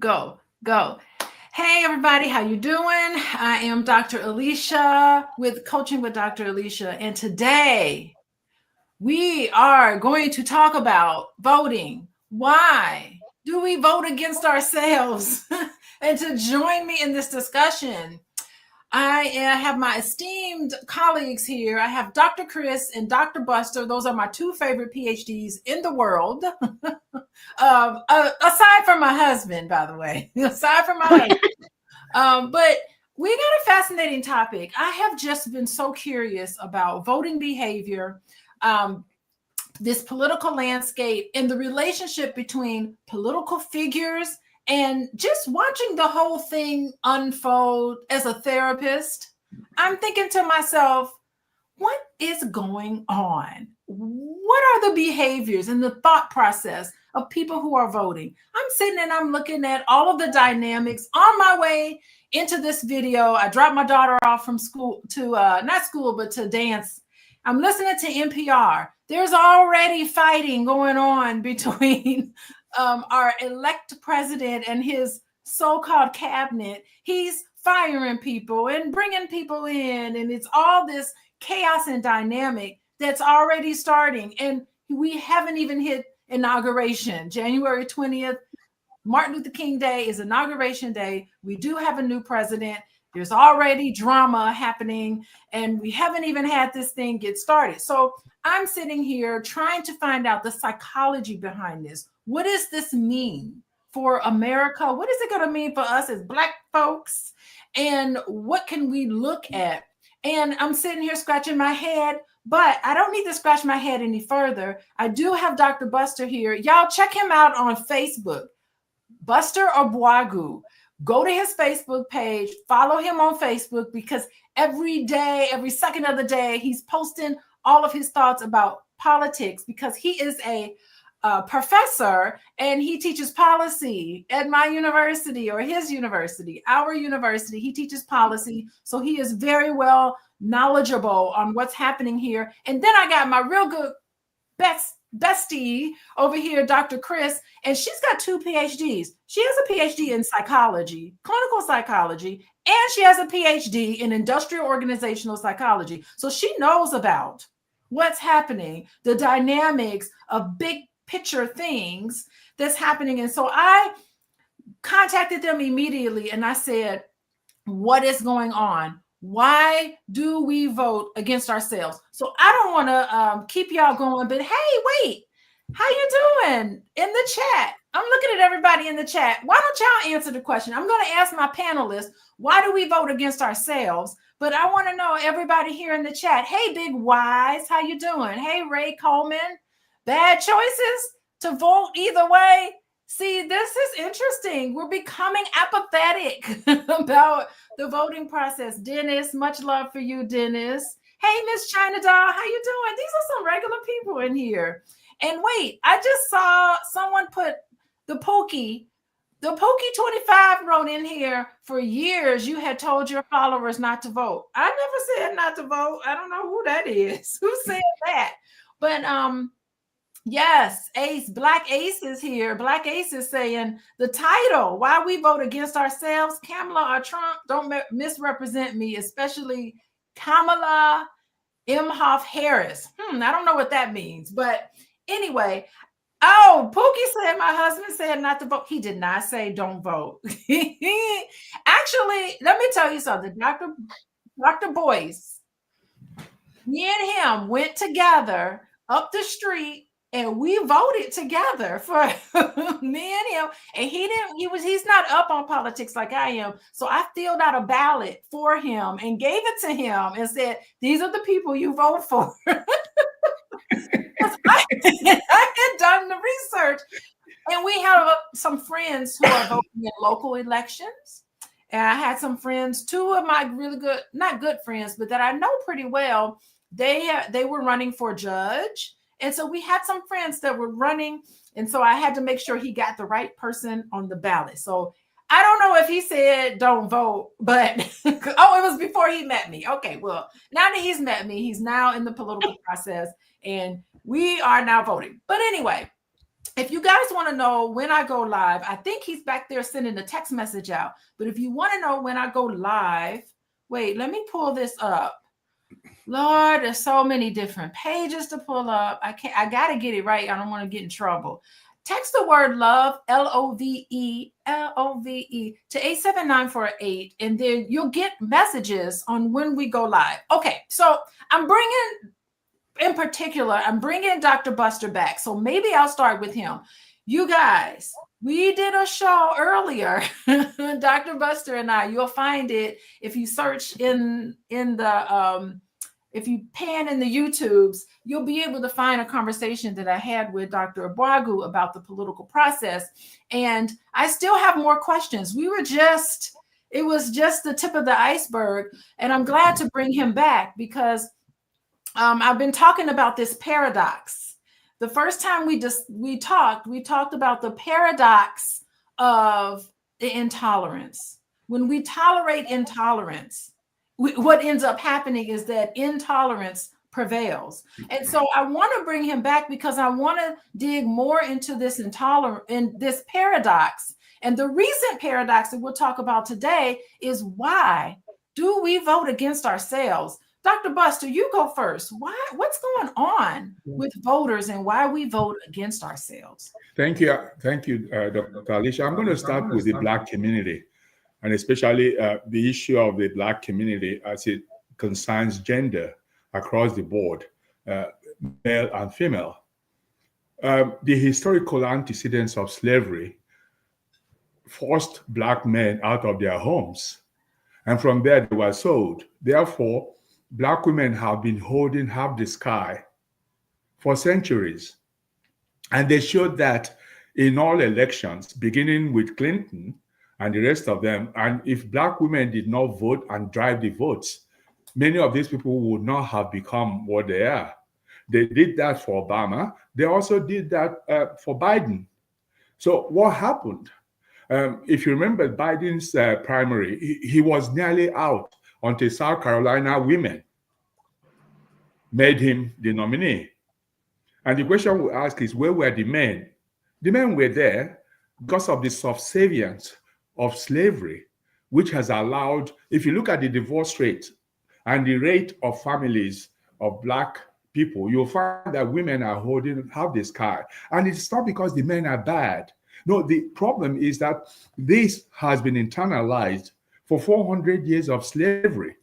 Go, go. Hey everybody, how you doing? I am Dr. Alicia with Coaching with Dr. Alicia, and today we are going to talk about voting. Why do we vote against ourselves? And to join me in this discussion, I have my esteemed colleagues here. I have Dr. Cris and Dr. Buster. Those are my two favorite PhDs in the world. Aside from my husband, by the way, aside from my husband. But we got a fascinating topic. I have just been so curious about voting behavior, this political landscape, and the relationship between political figures and just watching the whole thing unfold. As a therapist, I'm thinking to myself, what is going on? What are the behaviors and the thought process of people who are voting? I'm sitting and I'm looking at all of the dynamics on my way into this video. I dropped my daughter off from school to not school, but to dance. I'm listening to NPR. There's already fighting going on between our elect president and his so-called cabinet. He's firing people and bringing people in, and it's all this chaos and dynamic that's already starting. And we haven't even hit inauguration. January 20th, Martin Luther King Day is inauguration day. We do have a new president. There's already drama happening, and we haven't even had this thing get started. So I'm sitting here trying to find out the psychology behind this. What does this mean for America? What is it going to mean for us as Black folks? And what can we look at? And I'm sitting here scratching my head, but I don't need to scratch my head any further. I do have Dr. Buster here. Y'all check him out on Facebook, Buster Ogbuagu. Go to his Facebook page, follow him on Facebook, because every day, every second of the day, he's posting all of his thoughts about politics, because he is a professor and he teaches policy at my university, or his university, our university. He teaches policy. So he is very well knowledgeable on what's happening here. And then I got my real good bestie over here, Dr. Cris, and she's got two PhDs. She has a PhD in psychology, clinical psychology, and she has a PhD in industrial organizational psychology. So she knows about what's happening, the dynamics of big picture things that's happening. And so I contacted them immediately and I said, what is going on? Why do we vote against ourselves? So I don't want to keep y'all going, but hey, wait, how you doing in the chat? I'm looking at everybody in the chat. Why don't y'all answer the question? I'm going to ask my panelists, why do we vote against ourselves? But I want to know everybody here in the chat. Hey, Big Wise, how you doing? Hey, Ray Coleman. Bad choices to vote either way. See, this is interesting. We're becoming apathetic about the voting process. Dennis, much love for you, Dennis. Hey, Miss China Doll, how you doing? These are some regular people in here. And wait, I just saw someone put the Pookie 25 wrote in here, for years you had told your followers not to vote. I never said not to vote. I don't know who that is. Who said that? But yes, Ace, Black Ace is here. Black Ace is saying the title, why we vote against ourselves, Kamala or Trump, don't misrepresent me, especially Kamala Imhoff Harris. I don't know what that means, but anyway. Oh, Pookie said my husband said not to vote. He did not say don't vote. Actually, let me tell you something. Dr. Boyce, me and him went together up the street and we voted together for me and him. And he's not up on politics like I am. So I filled out a ballot for him and gave it to him and said, these are the people you vote for. I had done the research, and we have some friends who are voting in local elections. And I had some friends, two of my really good, not good friends, but that I know pretty well. They were running for judge. And so we had some friends that were running. And so I had to make sure he got the right person on the ballot. So I don't know if he said don't vote, but it was before he met me. Okay, well, now that he's met me, he's now in the political process and we are now voting. But anyway, if you guys want to know when I go live, I think he's back there sending a text message out. But if you want to know when I go live, wait, let me pull this up. Lord, there's so many different pages to pull up. I gotta get it right. I don't want to get in trouble. Text the word love, LOVE, LOVE to 87948, and then you'll get messages on when we go live. Okay, so I'm bringing Dr. Buster back. So maybe I'll start with him. You guys, we did a show earlier, Dr. Buster and I. You'll find it if you search in the if you pan in the YouTubes, you'll be able to find a conversation that I had with Dr. Ogbuagu about the political process. And I still have more questions. It was just the tip of the iceberg. And I'm glad to bring him back because I've been talking about this paradox. The first time we talked about the paradox of the intolerance. When we tolerate intolerance, what ends up happening is that intolerance prevails. And so I want to bring him back because I want to dig more into this this paradox. And the recent paradox that we'll talk about today is, why do we vote against ourselves? Dr. Buster, you go first. What's going on with voters and why we vote against ourselves? Thank you, Dr. Alicia. I'm going to start with the Black community, and especially the issue of the Black community as it concerns gender across the board, male and female. The historical antecedents of slavery forced Black men out of their homes, and from there they were sold. Therefore, Black women have been holding half the sky for centuries. And they showed that in all elections, beginning with Clinton and the rest of them, and if Black women did not vote and drive the votes, many of these people would not have become what they are. They did that for Obama. They also did that for Biden. So what happened? If you remember Biden's primary, he was nearly out until South Carolina women made him the nominee. And the question we ask is, where were the men? The men were there because of the subservience of slavery, which has allowed, if you look at the divorce rate and the rate of families of Black people, you'll find that women are holding half the sky. And it's not because the men are bad. No, the problem is that this has been internalized for 400 years of slavery.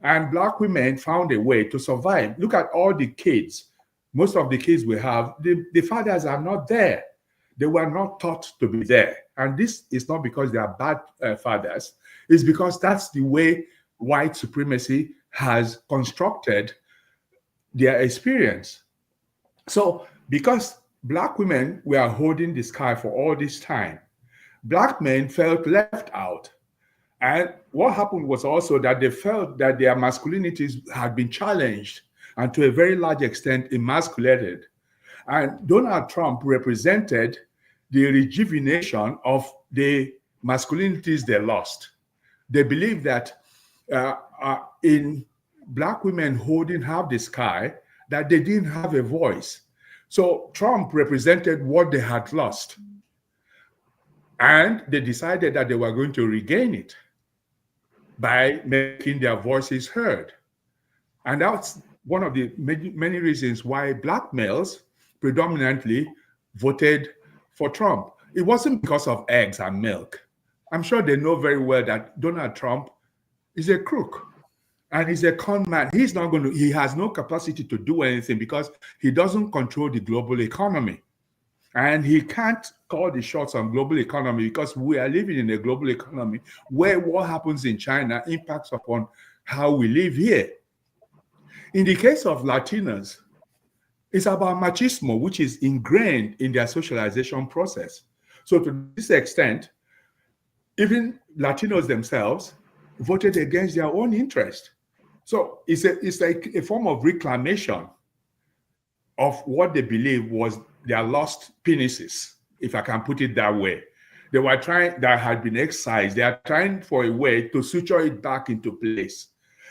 And Black women found a way to survive. Look at all the kids. Most of the kids we have, the fathers are not there. They were not taught to be there. And this is not because they are bad fathers. It's because that's the way white supremacy has constructed their experience. So because Black women were holding the sky for all this time, Black men felt left out. And what happened was also that they felt that their masculinities had been challenged and to a very large extent emasculated. And Donald Trump represented the rejuvenation of the masculinities they lost. They believe that in Black women holding half the sky, that they didn't have a voice. So Trump represented what they had lost. And they decided that they were going to regain it by making their voices heard. And that's one of the many reasons why Black males predominantly voted for Trump. It wasn't because of eggs and milk. I'm sure they know very well that Donald Trump is a crook and he's a con man. He has no capacity to do anything because he doesn't control the global economy. And he can't call the shots on global economy because we are living in a global economy where what happens in China impacts upon how we live here. In the case of Latinos, it's about machismo, which is ingrained in their socialization process. So to this extent, even Latinos themselves voted against their own interest. So it's like a form of reclamation of what they believe was their lost penises, if I can put it that way. They were trying, that had been excised. They are trying for a way to suture it back into place.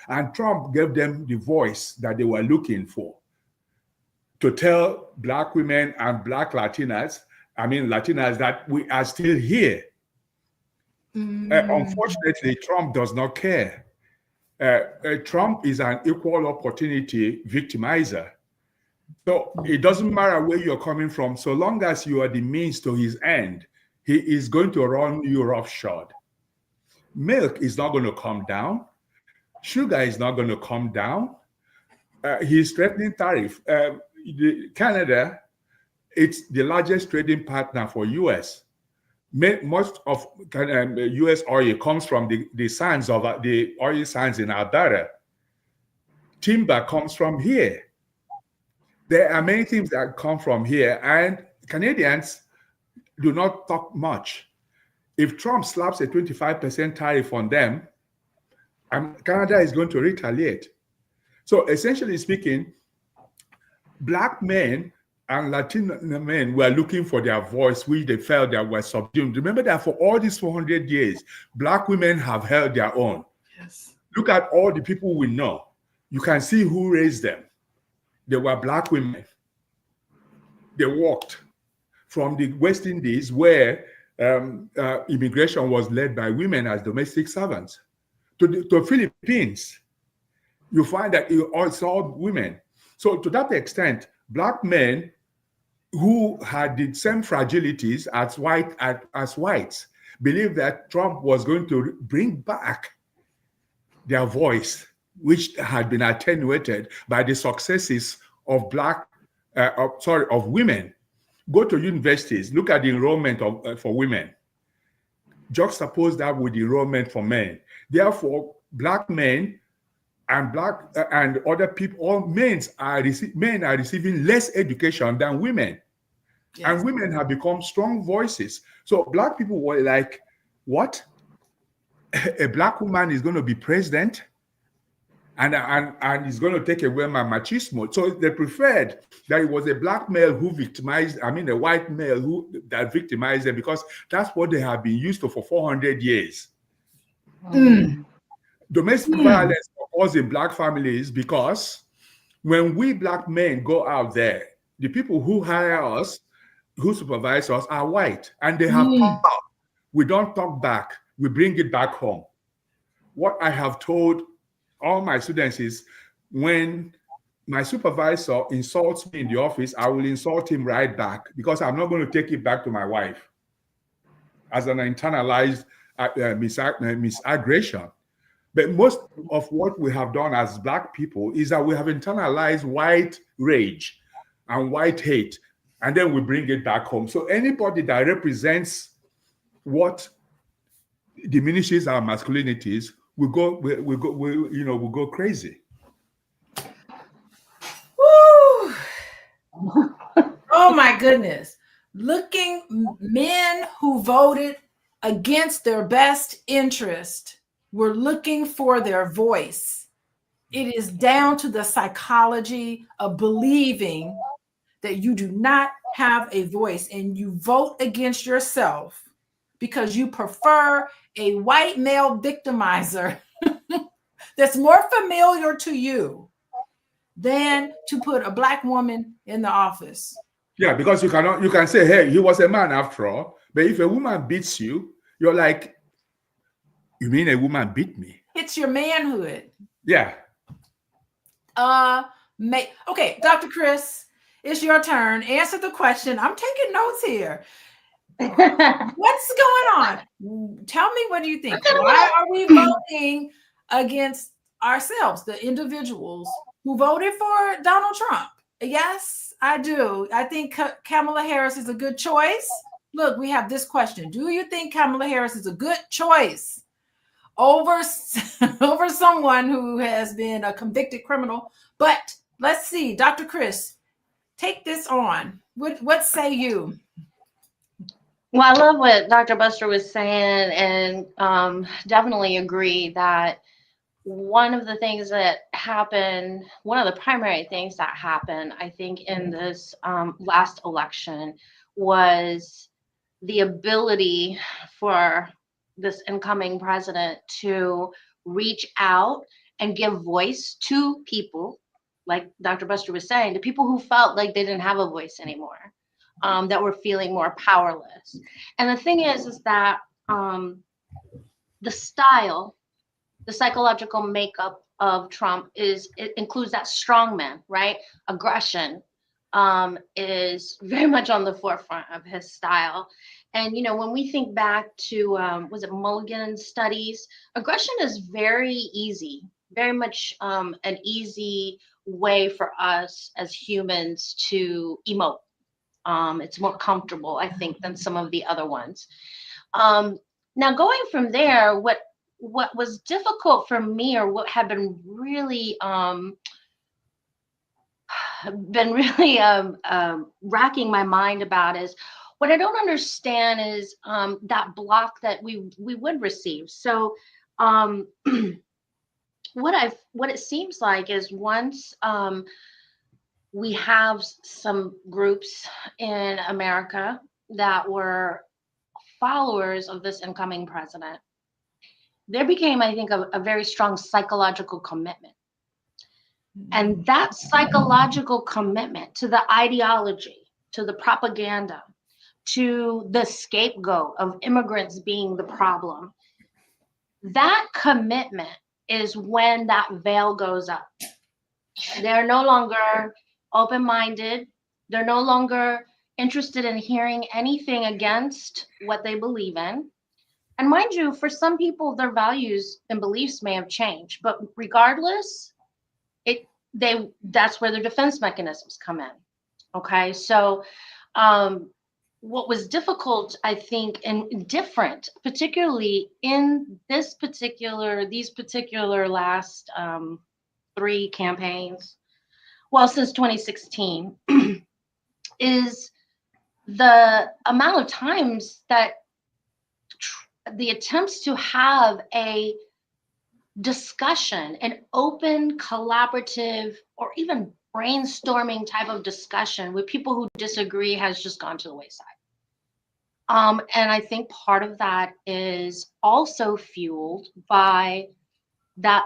And Trump gave them the voice that they were looking for to tell Black women and Black Latinas, that we are still here. Unfortunately, Trump does not care. Trump is an equal opportunity victimizer. So it doesn't matter where you're coming from, so long as you are the means to his end, he is going to run you roughshod. Milk is not going to come down. Sugar is not going to come down. He's threatening tariff. Canada, it's the largest trading partner for US. Most of US oil comes from the sands of the oil sands in Alberta. Timber comes from here. There are many things that come from here, and Canadians do not talk much. If Trump slaps a 25% tariff on them, Canada is going to retaliate. So essentially speaking, Black men and Latino men were looking for their voice, which they felt that were subdued. Remember that for all these 400 years, Black women have held their own. Yes. Look at all the people we know. You can see who raised them. They were Black women. They walked from the West Indies, where immigration was led by women as domestic servants, to the Philippines. You find that it's all women. So to that extent, Black men who had the same fragilities as whites believed that Trump was going to bring back their voice, which had been attenuated by the successes of women. Go to universities, look at the enrollment for women. Juxtapose that with the enrollment for men. Therefore, Black men and other people, all men are receiving less education than women. Yes. And women have become strong voices. So Black people were like, what? A Black woman is going to be president? And he's going to take away my machismo. So they preferred that it was a Black male who victimized, a white male that victimized them, because that's what they have been used to for 400 years. Domestic violence occurs in Black families because when we Black men go out there, the people who hire us, who supervise us, are white, and they have power. We don't talk back. We bring it back home. What I have told all my students is, when my supervisor insults me in the office, I will insult him right back, because I'm not going to take it back to my wife as an internalized misaggression. But most of what we have done as Black people is that we have internalized white rage and white hate, and then we bring it back home. So anybody that represents what diminishes our masculinities, we go crazy. Woo! Oh my goodness. Men who voted against their best interest were looking for their voice. It is down to the psychology of believing that you do not have a voice, and you vote against yourself because you prefer a white male victimizer that's more familiar to you than to put a Black woman in the office. Yeah, because you can say, hey, he was a man after all. But if a woman beats you, you're like, you mean a woman beat me? It's your manhood. Yeah. Okay, Dr. Cris, it's your turn. Answer the question. I'm taking notes here. What's going on? Tell me, what do you think? Why are we voting against ourselves, the individuals who voted for Donald Trump? Yes, I do. I think Kamala Harris is a good choice. Look, we have this question. Do you think Kamala Harris is a good choice over someone who has been a convicted criminal? But let's see, Dr. Cris, take this on. What say you? Well, I love what Dr. Buster was saying, and definitely agree that one of the things that happened, one of the primary things that happened, I think, in this last election was the ability for this incoming president to reach out and give voice to people like Dr. Buster was saying, the people who felt like they didn't have a voice anymore, that were feeling more powerless. And the thing is that the style, the psychological makeup of Trump it includes that strongman, right? Aggression is very much on the forefront of his style. And, you know, when we think back to, was it Mulligan studies, aggression is very easy, very much an easy way for us as humans to emote. It's more comfortable, I think, than some of the other ones. Now, going from there, what was difficult for me, or what had been really racking my mind about, is what I don't understand is that block that we would receive. So what it seems like is once we have some groups in America that were followers of this incoming president, there became, I think, a very strong psychological commitment. And that psychological commitment to the ideology, to the propaganda, to the scapegoat of immigrants being the problem, that commitment is when that veil goes up. They're no longer open-minded. They're no longer interested in hearing anything against what they believe in. And mind you, for some people, their values and beliefs may have changed, but regardless, that's where their defense mechanisms come in. Okay, so what was difficult, I think, and different, particularly in these particular last 3 campaigns, well, since 2016, is the amount of times that the attempts to have a discussion, an open, collaborative, or even brainstorming type of discussion with people who disagree has just gone to the wayside. And I think part of that is also fueled by that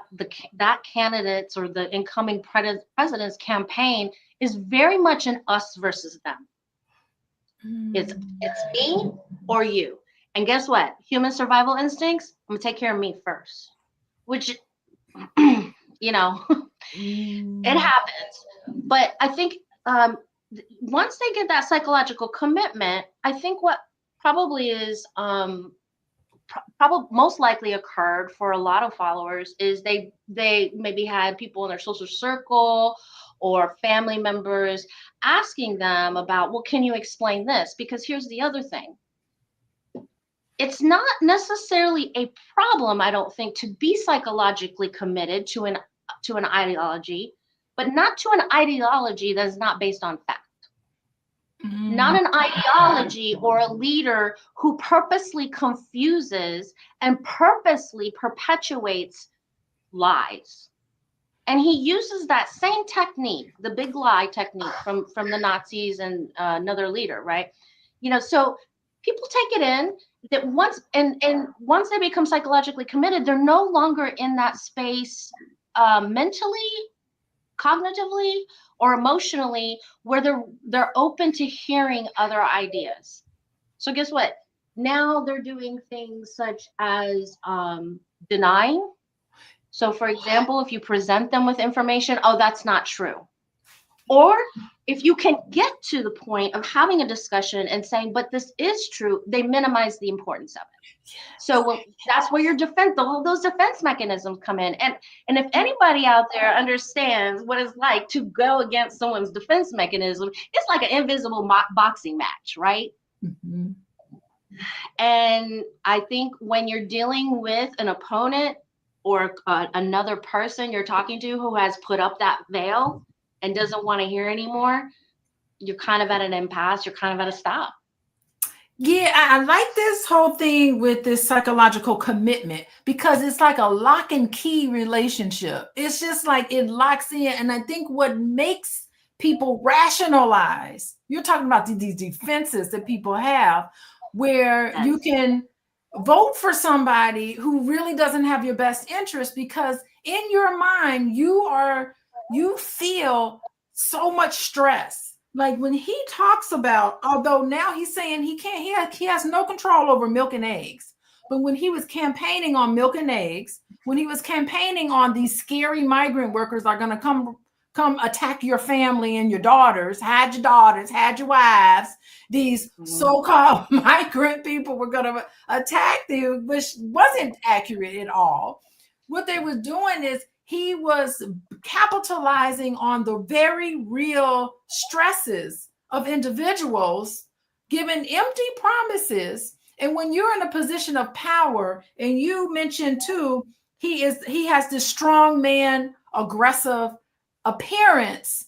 candidate's or the incoming president's campaign is very much an us versus them. It's me or you. And guess what? Human survival instincts, I'm gonna take care of me first, which, you know, it happens. But I think once they get that psychological commitment, I think what probably is probably most likely occurred for a lot of followers is they maybe had people in their social circle or family members asking them about, well, can you explain this? Because here's the other thing. It's not necessarily a problem, I don't think, to be psychologically committed to an ideology, but not to an ideology that is not based on fact. Not an ideology or a leader who purposely confuses and purposely perpetuates lies. And he uses that same technique, the big lie technique from the Nazis and another leader, right? You know, so people take it in that once they become psychologically committed, they're no longer in that space mentally, cognitively, or emotionally where they're open to hearing other ideas. So guess what? Now they're doing things such as denying. So for example, if you present them with information, oh, that's not true. Or if you can get to the point of having a discussion and saying, but this is true, they minimize the importance of it. So that's where your those defense mechanisms come in. And if anybody out there understands what it's like to go against someone's defense mechanism, it's like an invisible boxing match, right? Mm-hmm. And I think when you're dealing with an opponent or another person you're talking to who has put up that veil and doesn't want to hear anymore, you're kind of at an impasse, you're kind of at a stop. Yeah, I like this whole thing with this psychological commitment because it's like a lock and key relationship. It's just like it locks in. And I think what makes people rationalize, you're talking about these defenses that people have where you can vote for somebody who really doesn't have your best interest because in your mind, you are you feel so much stress. Like when he talks about, although now he's saying he has no control over milk and eggs. But when he was campaigning on milk and eggs, when he was campaigning on these scary migrant workers are going to come attack your family and your daughters, hide your wives, these so-called migrant people were going to attack you, which wasn't accurate at all. What they were doing is he was capitalizing on the very real stresses of individuals, giving empty promises. And when you're in a position of power, and you mentioned too, he has this strong man, aggressive appearance,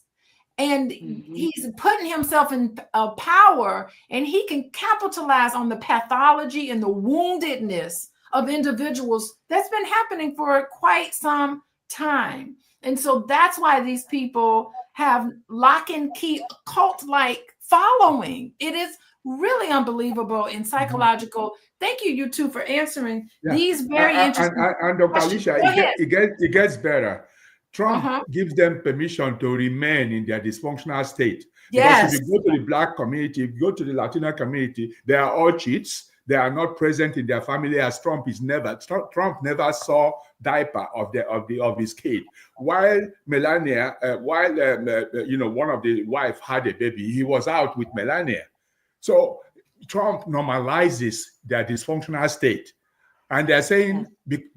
and he's putting himself in power, and he can capitalize on the pathology and the woundedness of individuals that's been happening for quite some time. And so that's why these people have lock and key cult-like following. It is really unbelievable and psychological. Thank you two, for answering these very interesting and Dr. Alicia, it gets better. Trump gives them permission to remain in their dysfunctional state. Yes. Because if you go to the Black community, if you go to the Latino community, they are all cheats. They are not present in their family, as Trump never saw diaper of his kid. While Melania, one of the wife had a baby, he was out with Melania. So Trump normalizes their dysfunctional state. And they're saying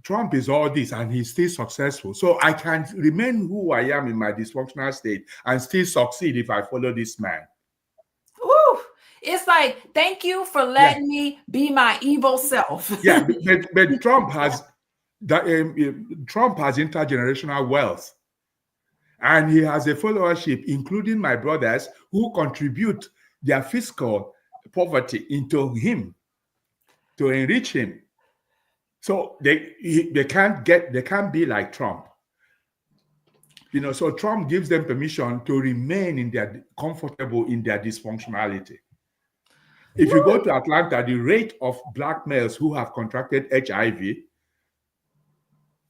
Trump is all this and he's still successful. So I can remain who I am in my dysfunctional state and still succeed if I follow this man. Woo! It's like, thank you for letting me be my evil self. but Trump has intergenerational wealth. And he has a followership, including my brothers, who contribute their fiscal poverty into him to enrich him. So they can't be like Trump. So Trump gives them permission to remain comfortable in their dysfunctionality. If you go to Atlanta, the rate of Black males who have contracted HIV,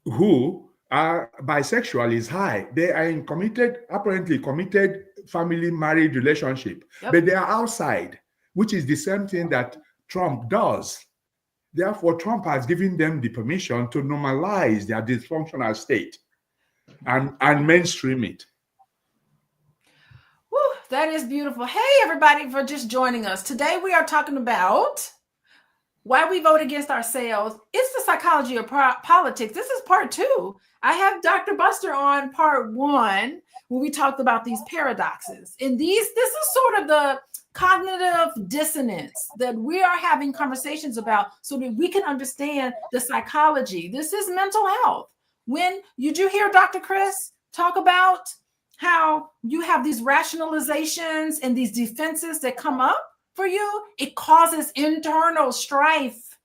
who are bisexual, is high. They are in apparently committed family marriage relationship, but they are outside, which is the same thing that Trump does. Therefore, Trump has given them the permission to normalize their dysfunctional state and mainstream it. Woo, that is beautiful. Hey, everybody, for just joining us. Today, we are talking about why we vote against ourselves. It's the psychology of politics. This is part 2. I have Dr. Buster on part 1, when we talked about these paradoxes. And this is sort of the cognitive dissonance that we are having conversations about so that we can understand the psychology. This is mental health. Did you hear Dr. Cris talk about how you have these rationalizations and these defenses that come up for you? It causes internal strife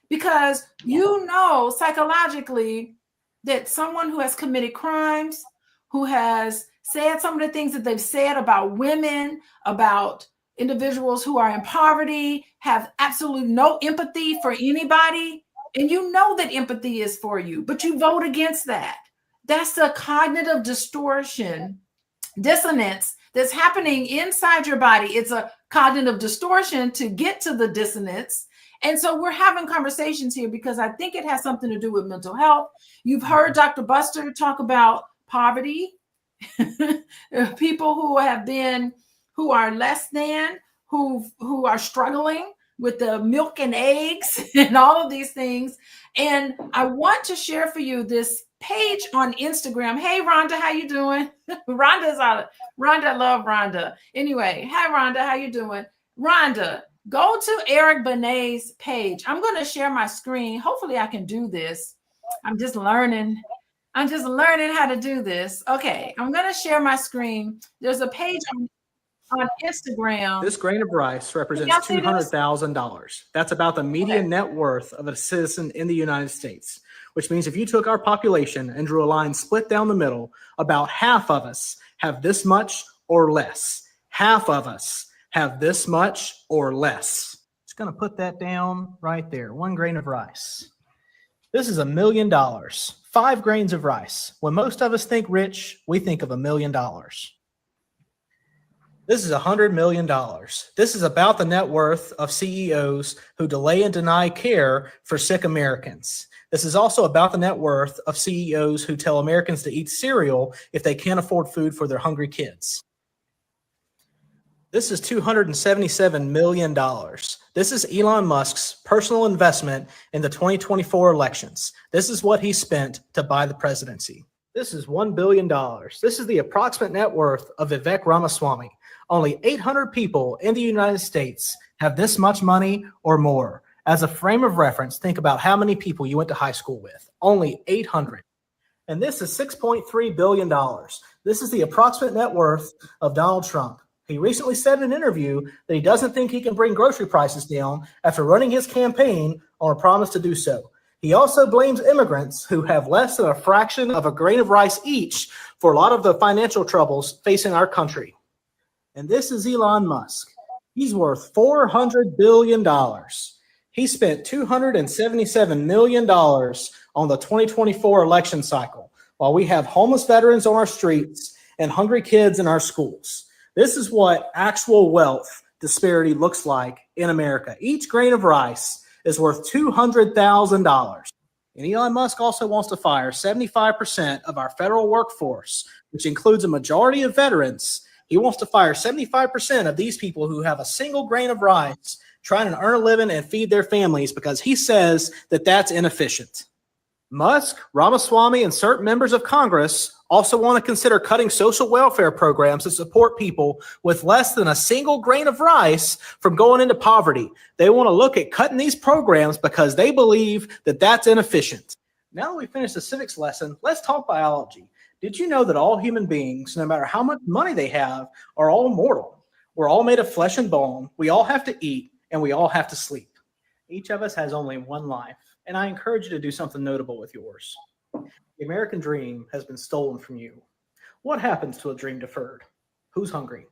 because psychologically that someone who has committed crimes, who has said some of the things that they've said about women, about individuals who are in poverty, have absolutely no empathy for anybody. And you know that empathy is for you, but you vote against that. That's a cognitive distortion, dissonance that's happening inside your body. It's a cognitive distortion to get to the dissonance. And so we're having conversations here because I think it has something to do with mental health. You've heard Dr. Buster talk about poverty, people who are less than, who are struggling with the milk and eggs and all of these things. And I want to share for you this page on Instagram. Hey, Rhonda, how you doing? Rhonda, I love Rhonda. Anyway, hi, Rhonda, how you doing? Rhonda, go to Eric Benet's page. I'm going to share my screen. Hopefully I can do this. I'm just learning how to do this. Okay, I'm going to share my screen. There's a page on Instagram. This grain of rice represents $200,000. That's about the median net worth of a citizen in the United States, which means if you took our population and drew a line split down the middle, about half of us have this much or less. Half of us have this much or less. Just going to put that down right there. 1 grain of rice. This is $1 million 5 grains of rice. When most of us think rich, we think of $1 million. This is $100 million. This is about the net worth of CEOs who delay and deny care for sick Americans. This is also about the net worth of CEOs who tell Americans to eat cereal if they can't afford food for their hungry kids. This is $277 million. This is Elon Musk's personal investment in the 2024 elections. This is what he spent to buy the presidency. This is $1 billion. This is the approximate net worth of Vivek Ramaswamy. Only 800 people in the United States have this much money or more. As a frame of reference, think about how many people you went to high school with. Only 800. And this is $6.3 billion. This is the approximate net worth of Donald Trump. He recently said in an interview that he doesn't think he can bring grocery prices down after running his campaign on a promise to do so. He also blames immigrants who have less than a fraction of a grain of rice each for a lot of the financial troubles facing our country. And this is Elon Musk. He's worth $400 billion. He spent $277 million on the 2024 election cycle, while we have homeless veterans on our streets and hungry kids in our schools. This is what actual wealth disparity looks like in America. Each grain of rice is worth $200,000. And Elon Musk also wants to fire 75% of our federal workforce, which includes a majority of veterans. He wants to fire 75% of these people who have a single grain of rice trying to earn a living and feed their families because he says that that's inefficient. Musk, Ramaswamy, and certain members of Congress also want to consider cutting social welfare programs to support people with less than a single grain of rice from going into poverty. They want to look at cutting these programs because they believe that that's inefficient. Now that we finished the civics lesson, let's talk biology. Did you know that all human beings, no matter how much money they have, are all mortal? We're all made of flesh and bone. We all have to eat, and we all have to sleep. Each of us has only one life, and I encourage you to do something notable with yours. The American dream has been stolen from you. What happens to a dream deferred? Who's hungry?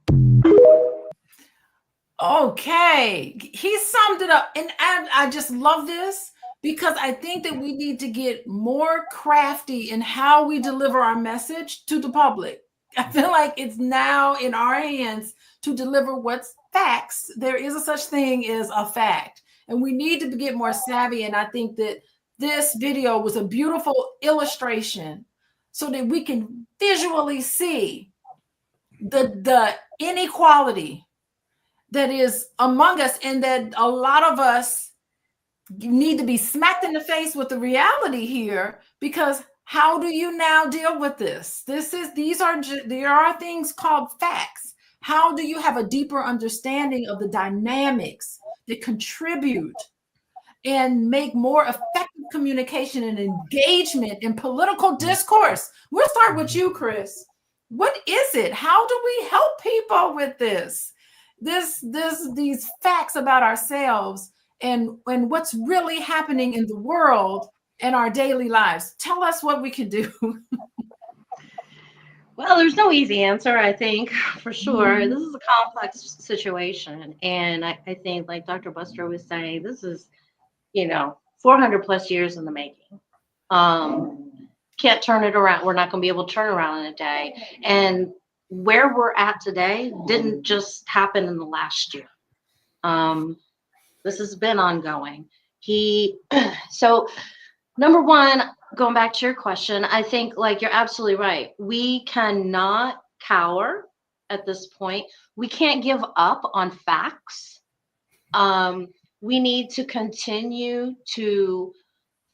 Okay, he summed it up, and I just love this because I think that we need to get more crafty in how we deliver our message to the public. I feel like it's now in our hands to deliver what's facts. There is a such thing as a fact, and we need to get more savvy. And I think that this video was a beautiful illustration so that we can visually see the inequality that is among us, and that a lot of us need to be smacked in the face with the reality here, because how do you now deal with this? There are things called facts. How do you have a deeper understanding of the dynamics that contribute and make more effective communication and engagement in political discourse? We'll start with you, Cris. What is it? How do we help people with this? These facts about ourselves and what's really happening in the world and our daily lives. Tell us what we can do. Well, there's no easy answer, I think, for sure. This is a complex situation. And I think, like Dr. Buster was saying, this is, 400 plus years in the making. Can't turn it around. We're not going to be able to turn around in a day. And where we're at today didn't just happen in the last year. This has been ongoing. So number one, going back to your question, I think you're absolutely right. We cannot cower at this point. We can't give up on facts. We need to continue to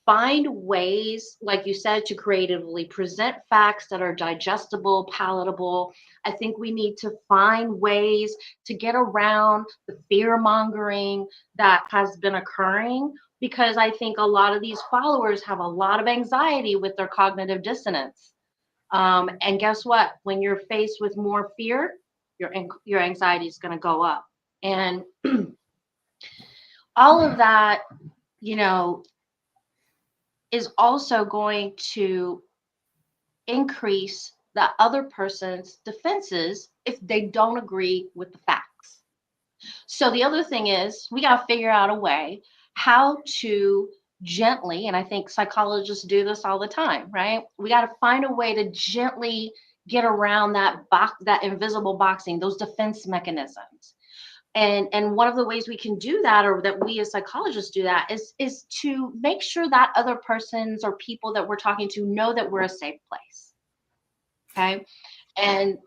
find ways, like you said, to creatively present facts that are digestible, palatable. I think we need to find ways to get around the fear mongering that has been occurring, because I think a lot of these followers have a lot of anxiety with their cognitive dissonance. And guess what? When you're faced with more fear, your anxiety is going to go up. And all of that, is also going to increase the other person's defenses if they don't agree with the facts. So the other thing is we got to figure out a way how to gently, and I think psychologists do this all the time, right? We got to find a way to gently get around that invisible boxing, those defense mechanisms. And one of the ways we can do that, or that we as psychologists do that, is to make sure that other persons or people that we're talking to know that we're a safe place. Okay. And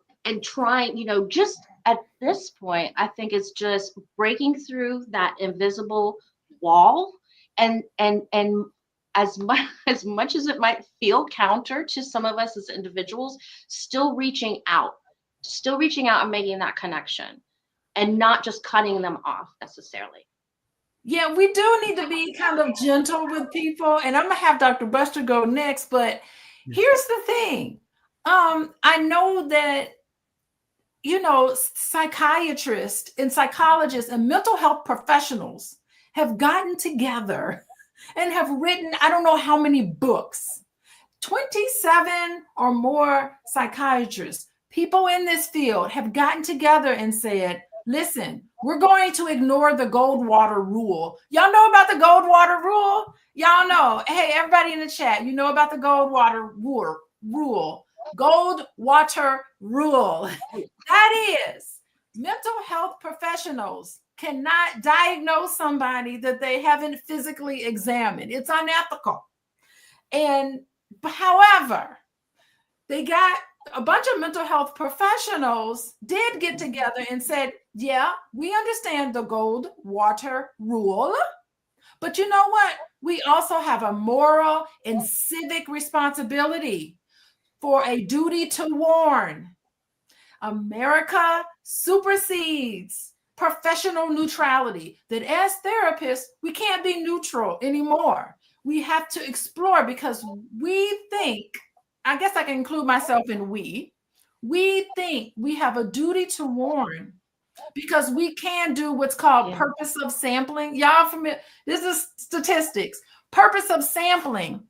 trying, just at this point, I think it's just breaking through that invisible wall, and as much as it might feel counter to some of us as individuals, still reaching out and making that connection, and not just cutting them off necessarily. Yeah, we do need to be kind of gentle with people. And I'm going to have Dr. Buster go next. But here's the thing. I know that, psychiatrists and psychologists and mental health professionals have gotten together and have written, I don't know how many books, 27 or more psychiatrists, people in this field have gotten together and said, listen, we're going to ignore the Goldwater rule. Y'all know about the Goldwater rule? Y'all know. Hey, everybody in the chat, you know about the Goldwater rule. Goldwater rule. That is, mental health professionals cannot diagnose somebody that they haven't physically examined. It's unethical. And however, they got a bunch of mental health professionals did get together and said, yeah, we understand the Goldwater rule, but you know what? We also have a moral and civic responsibility for a duty to warn. America supersedes professional neutrality, that as therapists, we can't be neutral anymore. We have to explore, because we think, I guess I can include myself in we think we have a duty to warn, because we can do what's called purpose of sampling. Y'all familiar? This is statistics. Purpose of sampling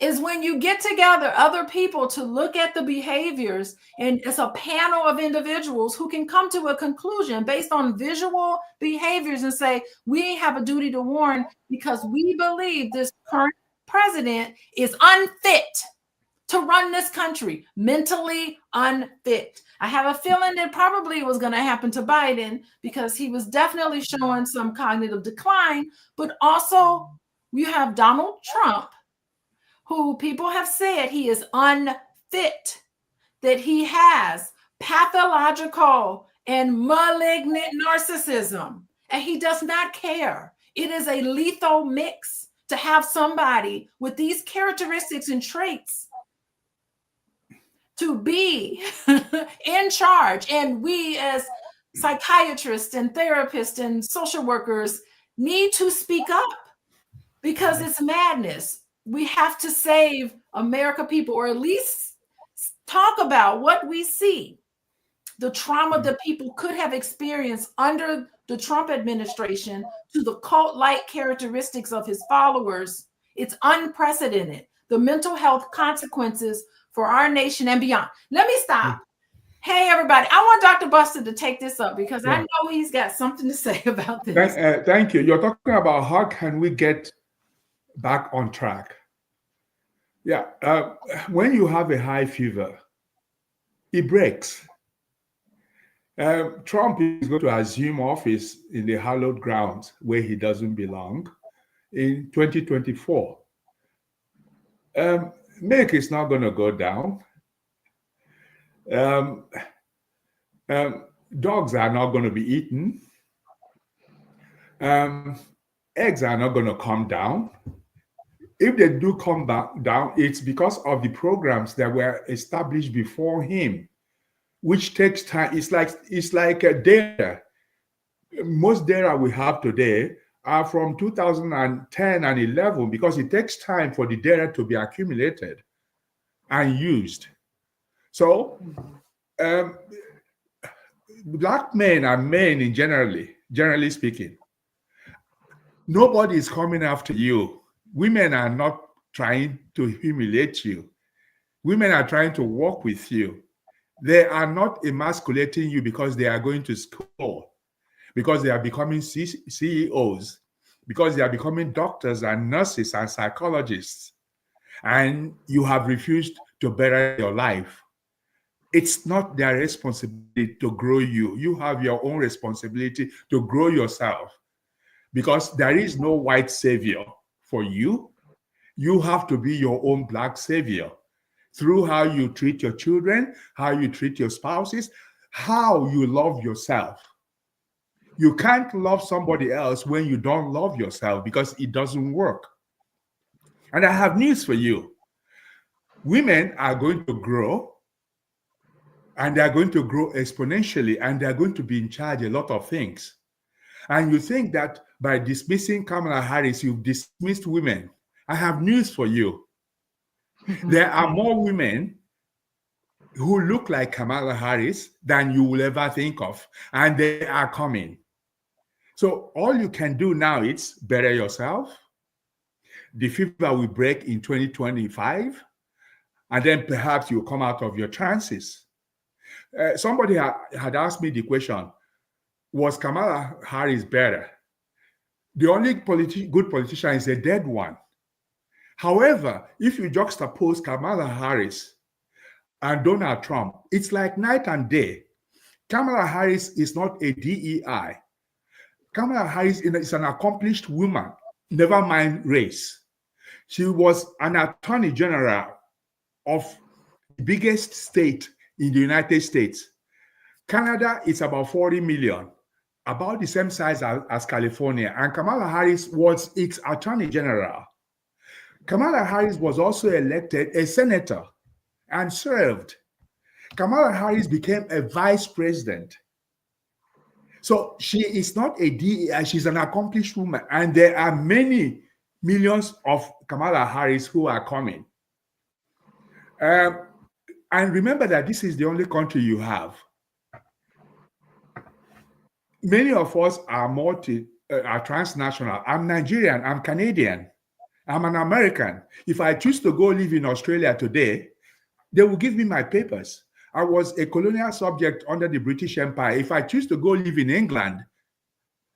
is when you get together other people to look at the behaviors, and it's a panel of individuals who can come to a conclusion based on visual behaviors and say, we have a duty to warn because we believe this current president is unfit to run this country, mentally unfit. I have a feeling that probably was going to happen to Biden, because he was definitely showing some cognitive decline. But also you have Donald Trump, who people have said he is unfit, that he has pathological and malignant narcissism, and he does not care. It is a lethal mix to have somebody with these characteristics and traits to be in charge. And we as psychiatrists and therapists and social workers need to speak up, because it's madness. We have to save America people, or at least talk about what we see, the trauma that people could have experienced under the Trump administration, to the cult-like characteristics of his followers. It's unprecedented. The mental health consequences for our nation and beyond. Let me stop. Hey, everybody. I want Dr. Buster to take this up, because I know he's got something to say about this. Thank you. You're talking about how can we get back on track. Yeah, when you have a high fever, it breaks. Trump is going to assume office in the hallowed grounds where he doesn't belong in 2024. Milk is not going to go down. Dogs are not going to be eaten. Eggs are not going to come down. If they do come down, it's because of the programs that were established before him, which takes time. It's like a data. Most data we have today are from 2010 and 11, because it takes time for the data to be accumulated and used. So Black men are men in generally speaking. Nobody is coming after you. Women are not trying to humiliate you. Women are trying to work with you. They are not emasculating you because they are going to school, because they are becoming CEOs, because they are becoming doctors and nurses and psychologists, and you have refused to better your life. It's not their responsibility to grow you. You have your own responsibility to grow yourself, because there is no white savior for you. You have to be your own black savior through how you treat your children, how you treat your spouses, how you love yourself. You can't love somebody else when you don't love yourself, because it doesn't work. And I have news for you. Women are going to grow, and they're going to grow exponentially, and they're going to be in charge of a lot of things. And you think that by dismissing Kamala Harris, you've dismissed women. I have news for you. There are more women who look like Kamala Harris than you will ever think of, and they are coming. So all you can do now is better yourself. The fever will break in 2025, and then perhaps you'll come out of your trances. Somebody had asked me the question, was Kamala Harris better? The only good politician is a dead one. However, if you juxtapose Kamala Harris and Donald Trump, it's like night and day. Kamala Harris is not a DEI. Kamala Harris is an accomplished woman, never mind race. She was an attorney general of the biggest state in the United States. Canada is about 40 million, about the same size as California, and Kamala Harris was its attorney general. Kamala Harris was also elected a senator and served. Kamala Harris became a vice president. So she is not a DEI, she's an accomplished woman, and there are many millions of Kamala Harris who are coming. And remember that this is the only country you have. Many of us are are transnational. I'm Nigerian, I'm Canadian, I'm an American. If I choose to go live in Australia today, they will give me my papers. I was a colonial subject under the British Empire. If I choose to go live in England,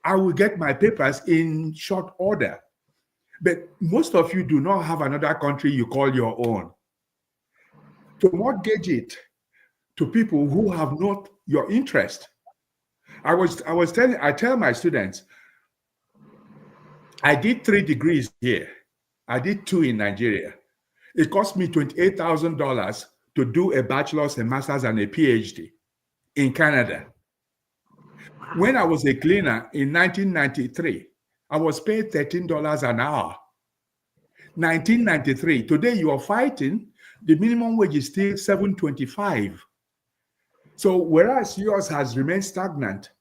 I will get my papers in short order. But most of you do not have another country you call your own. To mortgage it to people who have not your interest. I tell my students, I did 3 degrees here. I did 2 in Nigeria. It cost me $28,000 to do a bachelor's, a master's, and a PhD in Canada. When I was a cleaner in 1993, I was paid $13 an hour. 1993, today you are fighting, the minimum wage is still $7.25. So whereas yours has remained stagnant,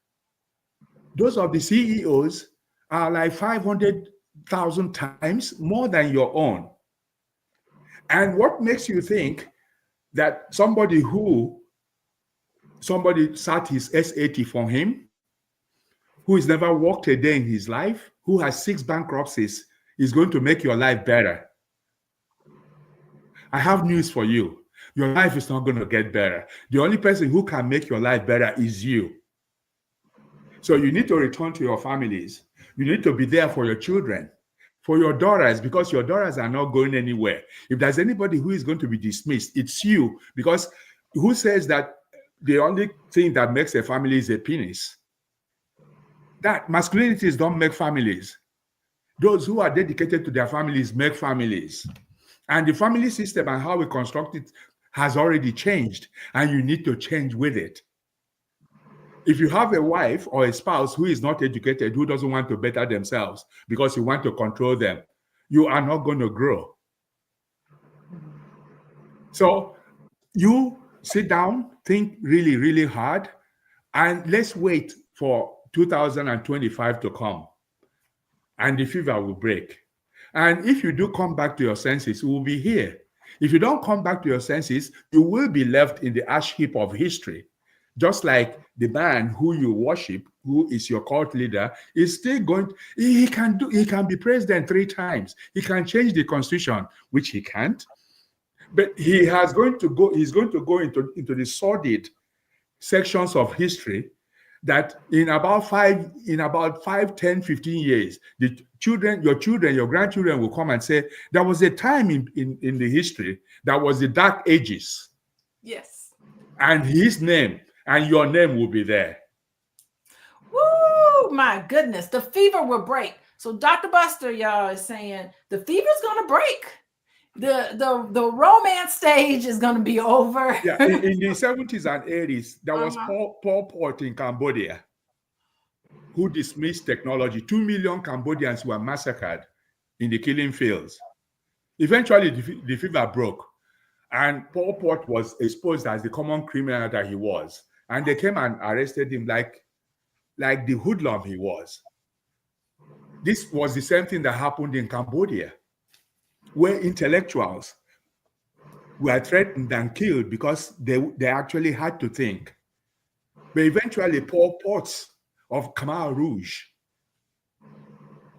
those of the CEOs are like 500,000 times more than your own. And what makes you think that somebody sat his S80 for him, who has never worked a day in his life, who has 6 bankruptcies, is going to make your life better? I have news for you. Your life is not going to get better. The only person who can make your life better is you. So you need to return to your families. You need to be there for your children, for your daughters, because your daughters are not going anywhere. If there's anybody who is going to be dismissed, it's you, because who says that the only thing that makes a family is a penis? That masculinities don't make families. Those who are dedicated to their families make families. And the family system and how we construct it has already changed, and you need to change with it. If you have a wife or a spouse who is not educated, who doesn't want to better themselves because you want to control them, you are not going to grow. So you sit down, think really, really hard, and let's wait for 2025 to come, and the fever will break. And if you do come back to your senses, we will be here. If you don't come back to your senses, you will be left in the ash heap of history. Just like the man who you worship, who is your cult leader, is still going, he can be president 3 times. He can change the constitution, which he can't. But he's going to go into the sordid sections of history that in about 5, 10, 15 years, your children, your grandchildren will come and say, there was a time in the history that was the Dark Ages. Yes. And his name and your name will be there. Woo, my goodness. The fever will break. So Dr. Buster, y'all, is saying the fever's going to break. The romance stage is going to be over. Yeah, in the 70s and 80s, there was Pol Pot in Cambodia who dismissed technology. 2 million Cambodians were massacred in the killing fields. Eventually, the fever broke, and Pol Pot was exposed as the common criminal that he was. And they came and arrested him like the hoodlum he was. This was the same thing that happened in Cambodia, where intellectuals were threatened and killed because they actually had to think. But eventually, Pol Pot of Khmer Rouge,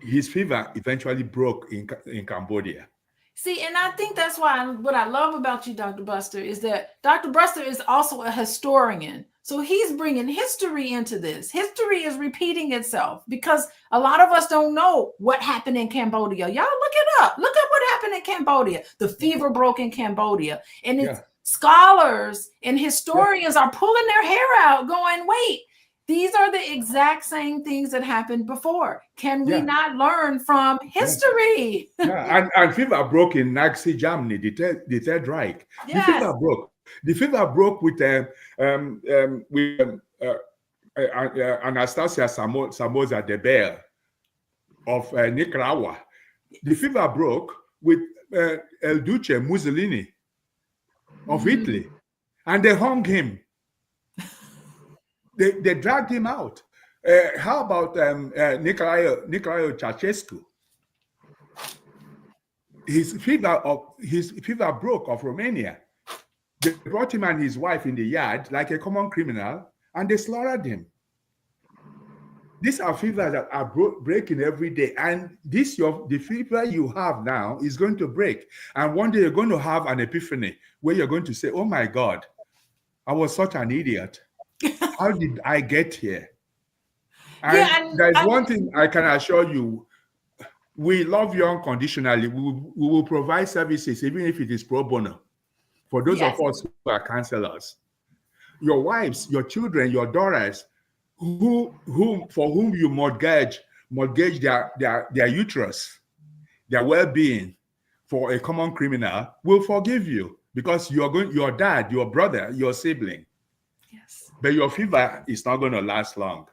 his fever eventually broke in Cambodia. See, and I think that's why what I love about you, Dr. Buster, is that Dr. Buster is also a historian. So he's bringing history into this. History is repeating itself because a lot of us don't know what happened in Cambodia. Y'all look it up. Look up what happened in Cambodia. The fever broke in Cambodia. And it's scholars and historians are pulling their hair out going, wait, these are the exact same things that happened before. Can we not learn from history? And fever broke in Nazi Germany, the Third Reich. Yes. The fever broke. The fever broke with Anastasia Somoza Debayle of Nicaragua. The fever broke with El Duce Mussolini of Italy, and they hung him. They dragged him out. How about Nicolae Ceausescu? His fever broke of Romania. They brought him and his wife in the yard like a common criminal, and they slaughtered him. These are fevers that are breaking every day, and the fever you have now is going to break. And one day you're going to have an epiphany where you're going to say, "Oh my God, I was such an idiot. How did I get here?" And there's one thing I can assure you: we love you unconditionally. We will provide services, even if it is pro bono. For those of us who are counselors, your wives, your children, your daughters, for whom you mortgage their uterus, their well-being for a common criminal, will forgive you because your dad, your brother, your sibling. Yes. But your fever is not going to last long.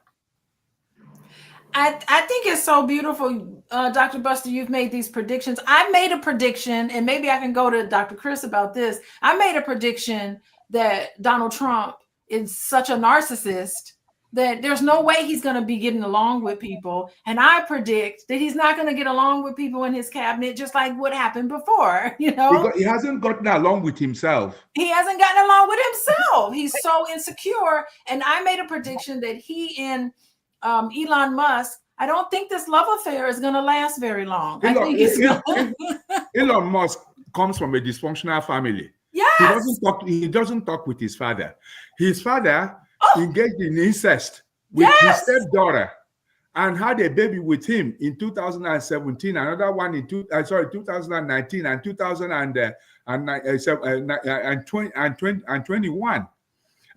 I think it's so beautiful, Dr. Buster, you've made these predictions. I made a prediction, and maybe I can go to Dr. Cris about this. I made a prediction that Donald Trump is such a narcissist that there's no way he's going to be getting along with people. And I predict that he's not going to get along with people in his cabinet, just like what happened before, you know? He hasn't gotten along with himself. He hasn't gotten along with himself. He's so insecure. And I made a prediction that he and Elon Musk, I don't think this love affair is going to last very long. Elon Musk comes from a dysfunctional family. Yes. He doesn't talk with his father. His father engaged in incest with his stepdaughter and had a baby with him in 2017, another one in 2019 and 2021.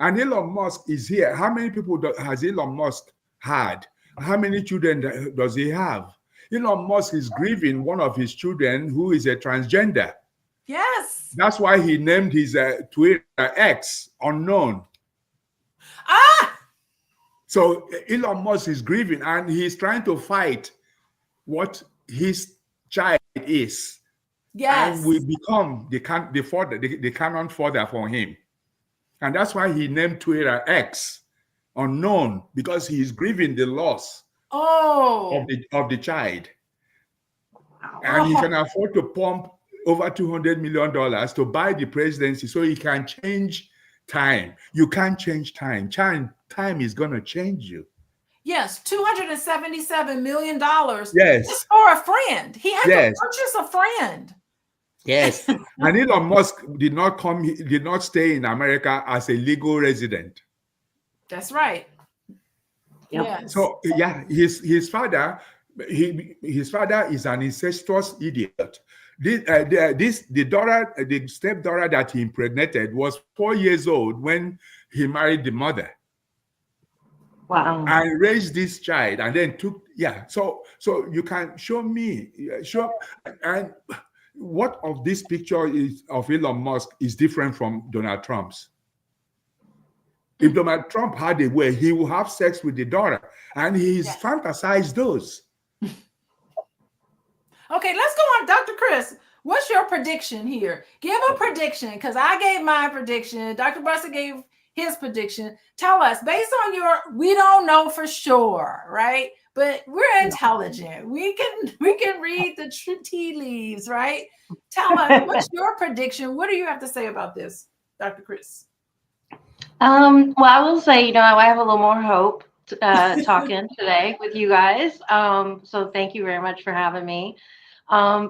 And Elon Musk is here. How many people has Elon Musk had? How many children does he have? Elon Musk is grieving one of his children who is a transgender. Yes. That's why he named his Twitter X unknown. So Elon Musk is grieving and he's trying to fight what his child is. Yes. And will become the canon fodder for him. And that's why he named Twitter X unknown, because he is grieving the loss of the child. And he can afford to pump over $200 million to buy the presidency so he can change time. You can't change time. Time is going to change you. Yes, $277 million. Yes. Just for a friend. He had to purchase a friend. Yes. And Elon Musk did not stay in America as a legal resident. That's right. Yep. Yes. So yeah, his father is an incestuous idiot. The stepdaughter that he impregnated was 4 years old when he married the mother. Wow. And raised this child, and then so you can show me, and what of this picture is of Elon Musk is different from Donald Trump's. If Donald Trump had a way, he would have sex with the daughter, and he's fantasized those. Okay, let's go on, Dr. Cris. What's your prediction here? Give a prediction, because I gave my prediction. Dr. Buster gave his prediction. Tell us, based on we don't know for sure, right? But we're intelligent. We can read the tea leaves, right? Tell us, what's your prediction? What do you have to say about this, Dr. Cris? Well, I will say, I have a little more hope talking today with you guys. So thank you very much for having me. I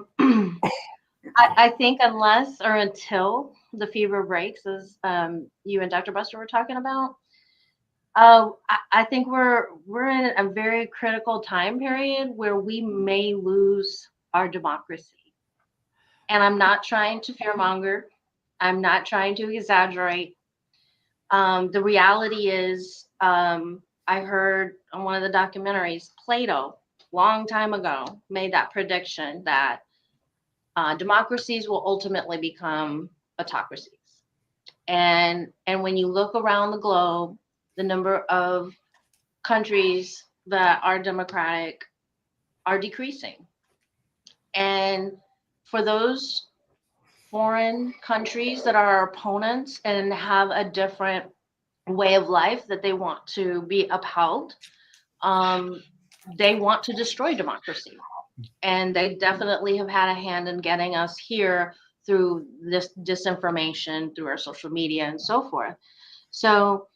think unless or until the fever breaks, as you and Dr. Buster were talking about, I think we're in a very critical time period where we may lose our democracy. And I'm not trying to fearmonger. I'm not trying to exaggerate. The reality is, I heard on one of the documentaries, Plato, long time ago, made that prediction that democracies will ultimately become autocracies. And when you look around the globe, the number of countries that are democratic are decreasing. And for those foreign countries that are our opponents and have a different way of life that they want to be upheld, they want to destroy democracy. And they definitely have had a hand in getting us here through this disinformation, through our social media and so forth. So,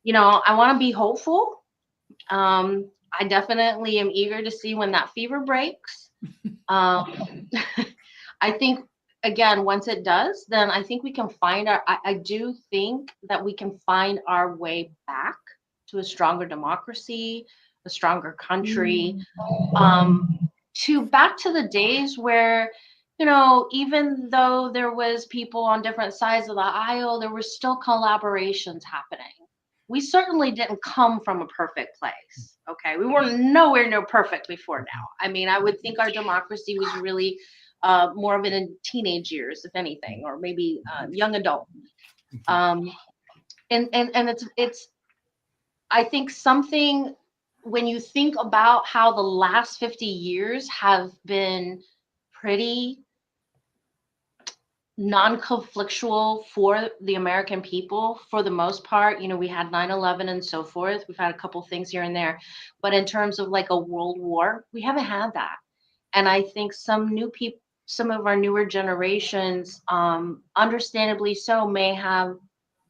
I want to be hopeful. I definitely am eager to see when that fever breaks. I think, again, once it does, then I think we can find I do think that we can find our way back to a stronger democracy, a stronger country, back to the days where, even though there was people on different sides of the aisle, there were still collaborations happening. We certainly didn't come from a perfect place. Okay. We were nowhere near perfect before now. I mean, I would think our democracy was really more of it in teenage years, if anything, or maybe young adult. And it's, I think something, when you think about how the last 50 years have been pretty non-conflictual for the American people, for the most part, we had 9/11 and so forth. We've had a couple things here and there, but in terms of like a world war, we haven't had that. And I think some of our newer generations, understandably so, may have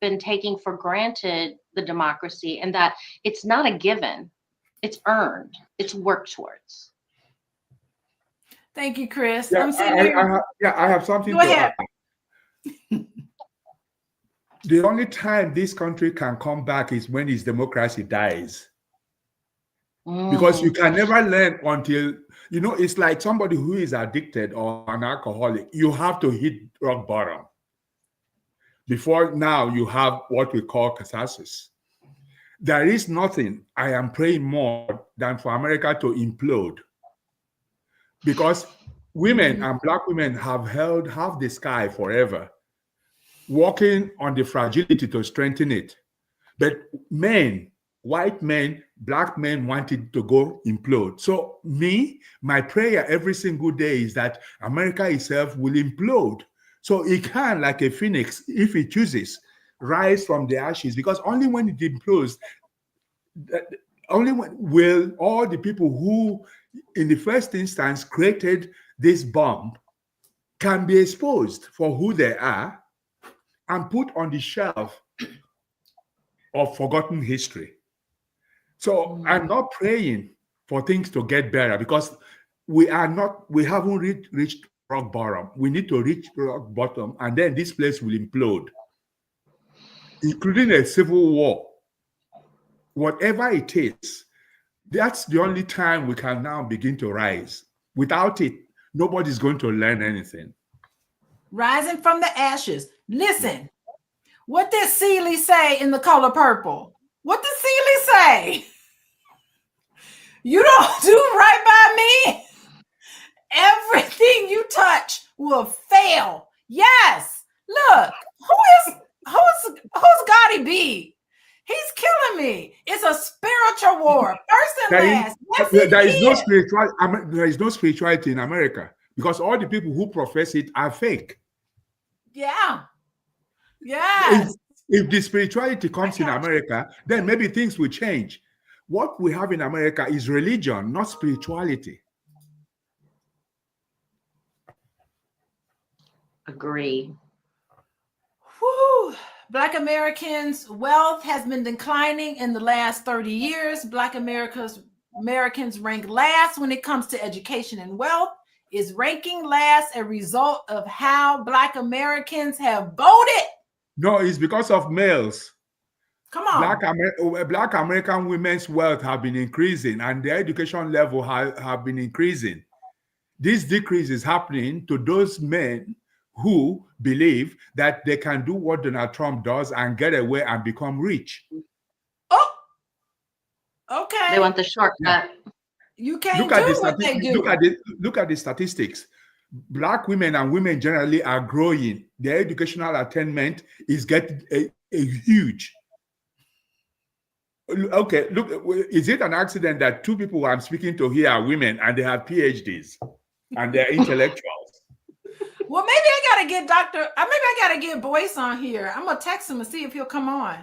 been taking for granted the democracy, and that it's not a given, it's earned, it's worked towards. Thank you, Cris. Yeah, I'm sitting here. I have something Go to ahead. add. The only time this country can come back is when its democracy dies. Because you can never learn until, it's like somebody who is addicted or an alcoholic. You have to hit rock bottom. Before now, you have what we call catharsis. There is nothing I am praying more than for America to implode. Because women and Black women have held half the sky forever, working on the fragility to strengthen it. But men, white men, Black men wanted to go implode. So my prayer every single day is that America itself will implode. So it can, like a phoenix, if it chooses, rise from the ashes. Because only when it implodes, only when will all the people who, in the first instance, created this bomb can be exposed for who they are and put on the shelf of forgotten history. So I'm not praying for things to get better, because we haven't reached rock bottom. We need to reach rock bottom, and then this place will implode, including a civil war. Whatever it is, That's the only time we can now begin to rise. Without it, nobody's going to learn anything. Rising from the ashes. Listen, what did Seeley say in The Color Purple? What did Seeley say? You don't do right by me. Everything you touch will fail. Yes. Look, who's Gotti B? He's killing me. It's a spiritual war. First and last. There is no spirituality in America because all the people who profess it are fake. Yeah. Yes. If the spirituality comes in America, then maybe things will change. What we have in America is religion, not spirituality. Agree. Whew. Black Americans' wealth has been declining in the last 30 years. Black Americans rank last when it comes to education and wealth. Is ranking last a result of how Black Americans have voted? No, it's because of males. Come on. Black American women's wealth have been increasing and their education level have been increasing. This decrease is happening to those men who believe that they can do what Donald Trump does and get away and become rich. Oh, okay. They want the shortcut. Yeah. You can't do what they do. Look at the statistics. Black women and women generally are growing. Their educational attainment is getting a huge. Okay, look, is it an accident that two people I'm speaking to here are women and they have PhDs and they're intellectuals? Well, maybe I gotta get Boyce on here. I'm gonna text him and see if he'll come on.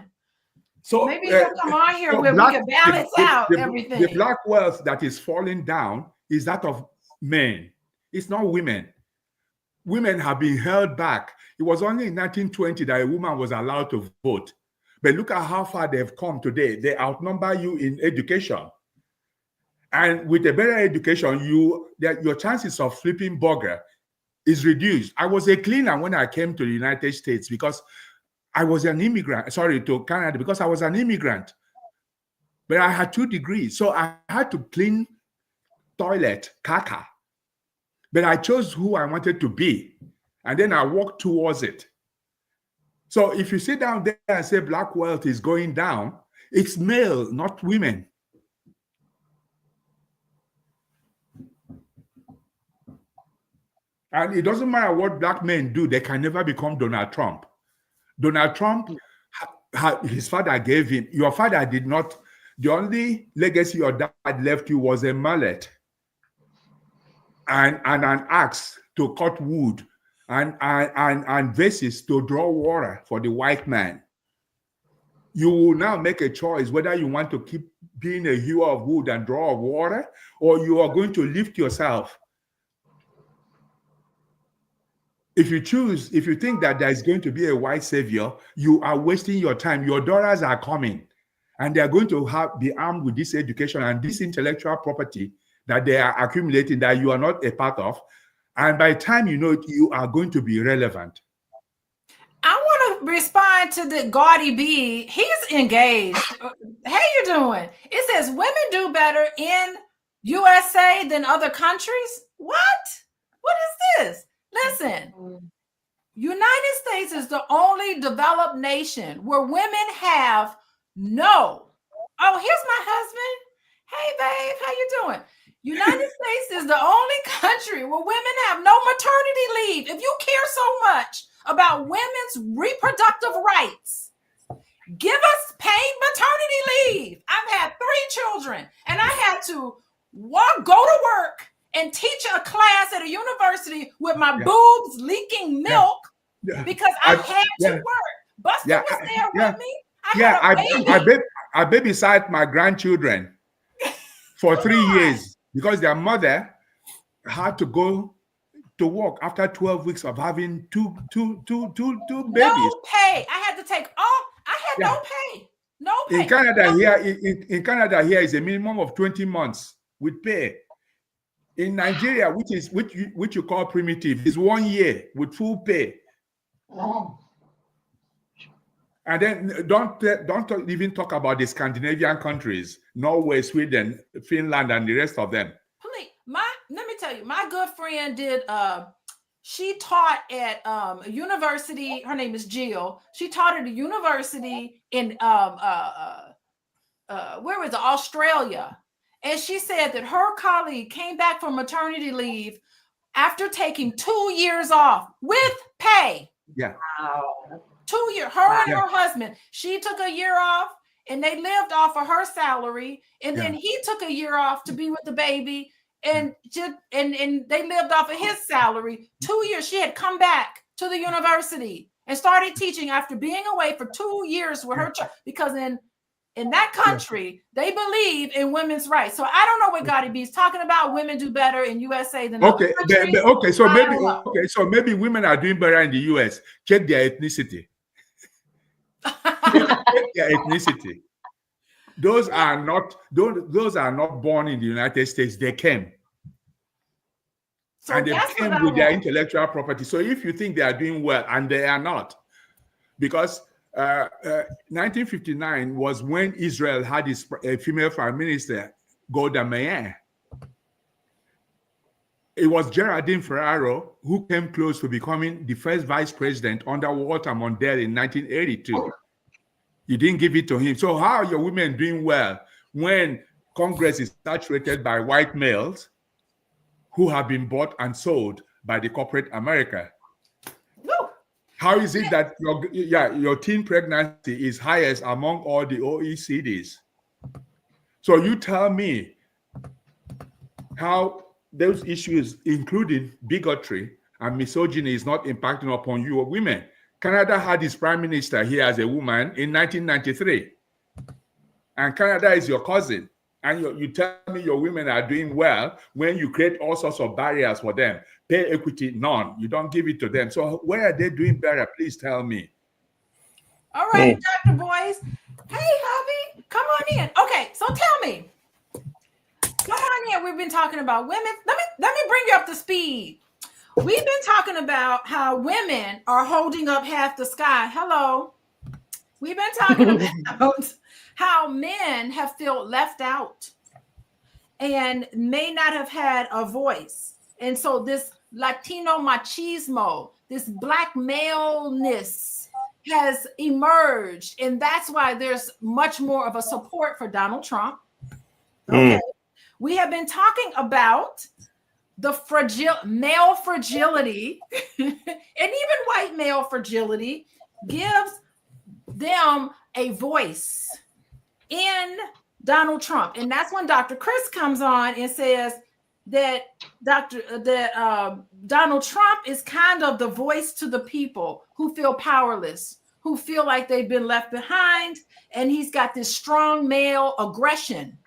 So maybe he'll come on here where we can balance out everything. The black wealth that is falling down is that of men. It's not women. Women have been held back. It was only in 1920 that a woman was allowed to vote. But look at how far they've come today. They outnumber you in education. And with a better education, your chances of flipping burger is reduced. I was a cleaner when I came to the United States because I was an immigrant. Sorry, to Canada, because I was an immigrant. But I had 2 degrees. So I had to clean toilet, caca. But I chose who I wanted to be. And then I walked towards it. So if you sit down there and say black wealth is going down, it's male, not women. And it doesn't matter what black men do, they can never become Donald Trump. Donald Trump, his father gave him, your father did not, the only legacy your dad left you was a mallet and an axe to cut wood and vases to draw water for the white man. You will now make a choice whether you want to keep being a hewer of wood and drawer of water, or you are going to lift yourself. If you choose, if you think that there is going to be a white savior, you are wasting your time. Your daughters are coming and they are going to be armed with this education and this intellectual property that they are accumulating that you are not a part of. And by the time you know it, you are going to be relevant. I want to respond to the Gaudy B. He's engaged. How you doing? It says women do better in USA than other countries. What? What is this? Listen, United States is the only developed nation where women have no. Oh, here's my husband. Hey, babe, how you doing? United States is the only country where women have no maternity leave. If you care so much about women's reproductive rights, give us paid maternity leave. I've had 3 children and I had to go to work and teach a class at a university with my boobs leaking milk because I had to work. Buster was there with me. I babysat my grandchildren for 3 years because their mother had to go to work after 12 weeks of having two babies. No pay. I had to take off. I had no pay. No pay. In Canada here is a minimum of 20 months with pay. In Nigeria, which you call primitive, is 1 year with full pay. And then don't even talk about the Scandinavian countries, Norway, Sweden, Finland, and the rest of them. Please, let me tell you, my good friend did. She taught at a university. Her name is Jill. She taught at a university in where was it? Australia. And she said that her colleague came back from maternity leave after taking 2 years off with pay. Yeah. Wow. 2 years. Her and her husband. She took a year off, and they lived off of her salary. And then he took a year off to be with the baby. And they lived off of his salary. 2 years. She had come back to the university and started teaching after being away for 2 years with her child, because in that country they believe in women's rights. So I don't know what Gotti B is talking about. Women do better in USA than okay. So maybe women are doing better in the US. Check their ethnicity. Check their ethnicity. Those are not born in the United States. They came. So and they came with their intellectual property. So if you think they are doing well, and they are not, because 1959 was when Israel had its female prime minister, Golda Meir. It was Geraldine Ferraro who came close to becoming the first vice president under Walter Mondale in 1982. You didn't give it to him. So how are your women doing well when Congress is saturated by white males who have been bought and sold by the corporate America? No. How is it that your teen pregnancy is highest among all the OECDs? So you tell me how those issues, including bigotry and misogyny, is not impacting upon you women. Canada had its prime minister here as a woman in 1993. And Canada is your cousin. And you tell me your women are doing well when you create all sorts of barriers for them. Pay equity, none. You don't give it to them. So where are they doing better? Please tell me. All right, Dr. Boyce. Hey, hubby, come on in. Okay, so tell me. Come on in. We've been talking about women. Let me bring you up to speed. We've been talking about how women are holding up half the sky. Hello. We've been talking about how men have felt left out and may not have had a voice. And so this Latino machismo, this black maleness has emerged. And that's why there's much more of a support for Donald Trump. Okay. We have been talking about the male fragility and even white male fragility gives them a voice in Donald Trump. And that's when Dr. Cris comes on and says that Donald Trump is kind of the voice to the people who feel powerless, who feel like they've been left behind. And he's got this strong male aggression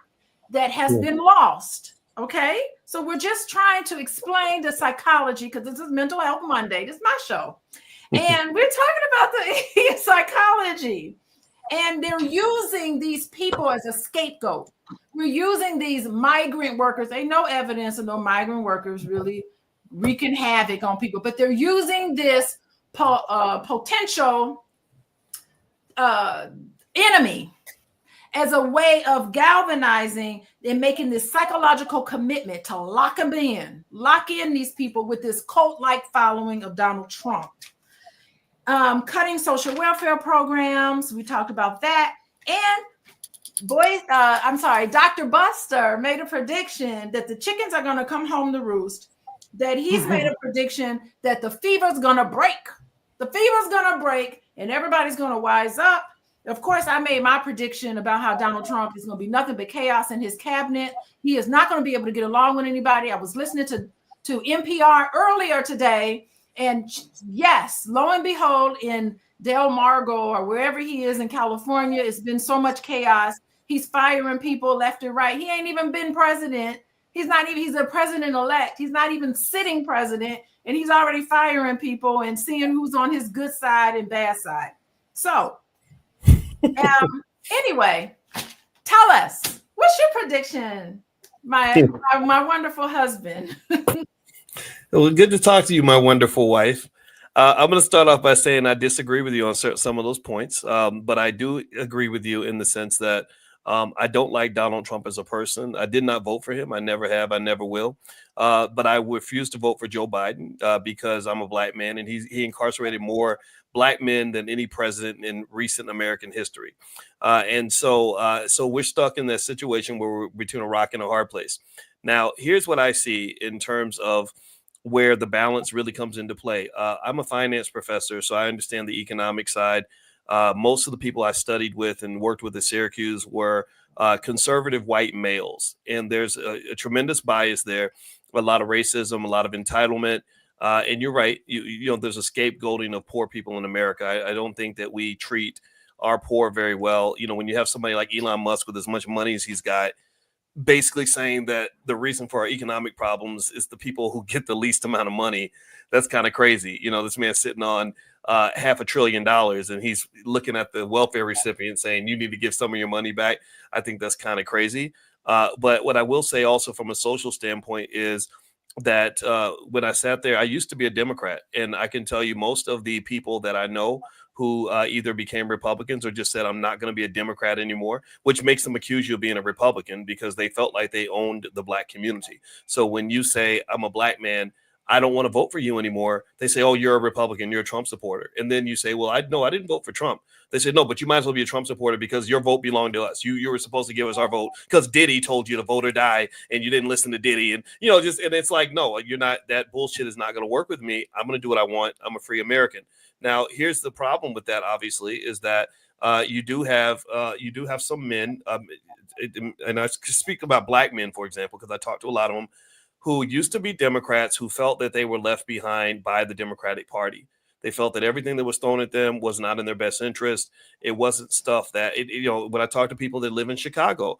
that has been lost. Okay. So we're just trying to explain the psychology, because this is Mental Health Monday. This is my show. And we're talking about the psychology. And they're using these people as a scapegoat. We're using these migrant workers. Ain't no evidence of no migrant workers really wreaking havoc on people, but they're using this potential enemy as a way of galvanizing and making this psychological commitment to lock in these people with this cult-like following of Donald Trump. Cutting social welfare programs. We talked about that. And Dr. Buster made a prediction that the chickens are going to come home to roost, that he's made a prediction that the fever's going to break. The fever's going to break and everybody's going to wise up. Of course, I made my prediction about how Donald Trump is going to be nothing but chaos in his cabinet. He is not going to be able to get along with anybody. I was listening to NPR earlier today. And yes, lo and behold, in Del Margo or wherever he is in California, it's been so much chaos. He's firing people left and right. He ain't even been president. He's a president-elect. He's not even sitting president. And he's already firing people and seeing who's on his good side and bad side. So anyway, tell us, what's your prediction, my wonderful husband? Well, good to talk to you, my wonderful wife. I'm going to start off by saying I disagree with you on some of those points, but I do agree with you in the sense that I don't like Donald Trump as a person. I did not vote for him. I never have. I never will. But I refuse to vote for Joe Biden because I'm a black man, and he incarcerated more black men than any president in recent American history. And so we're stuck in that situation where we're between a rock and a hard place. Now, here's what I see in terms of where the balance really comes into play. I'm a finance professor, so I understand the economic side. Most of the people I studied with and worked with at Syracuse were conservative white males, and there's a tremendous bias there, a lot of racism, a lot of entitlement. And you're right, you know, there's a scapegoating of poor people in America. I don't think that we treat our poor very well. You know, when you have somebody like Elon Musk with as much money as he's got, basically saying that the reason for our economic problems is the people who get the least amount of money. That's kind of crazy. You know, this man's sitting on $500 billion and he's looking at the welfare recipient saying, you need to give some of your money back. I think that's kind of crazy. But what I will say also from a social standpoint is that when I sat there, I used to be a Democrat, and I can tell you most of the people that I know who either became Republicans or just said, I'm not going to be a Democrat anymore, which makes them accuse you of being a Republican because they felt like they owned the black community. So when you say, I'm a black man, I don't want to vote for you anymore, they say, oh, you're a Republican, you're a Trump supporter. And then you say, well, I didn't vote for Trump. They said, no, but you might as well be a Trump supporter because your vote belonged to us. You were supposed to give us our vote because Diddy told you to vote or die, and you didn't listen to Diddy. And, you know, and it's like, no, you're not, that bullshit is not going to work with me. I'm going to do what I want. I'm a free American. Now, here's the problem with that, obviously, is that you do have some men, and I speak about black men, for example, because I talked to a lot of them who used to be Democrats who felt that they were left behind by the Democratic Party. They felt that everything that was thrown at them was not in their best interest. It wasn't stuff that, you know, when I talk to people that live in Chicago,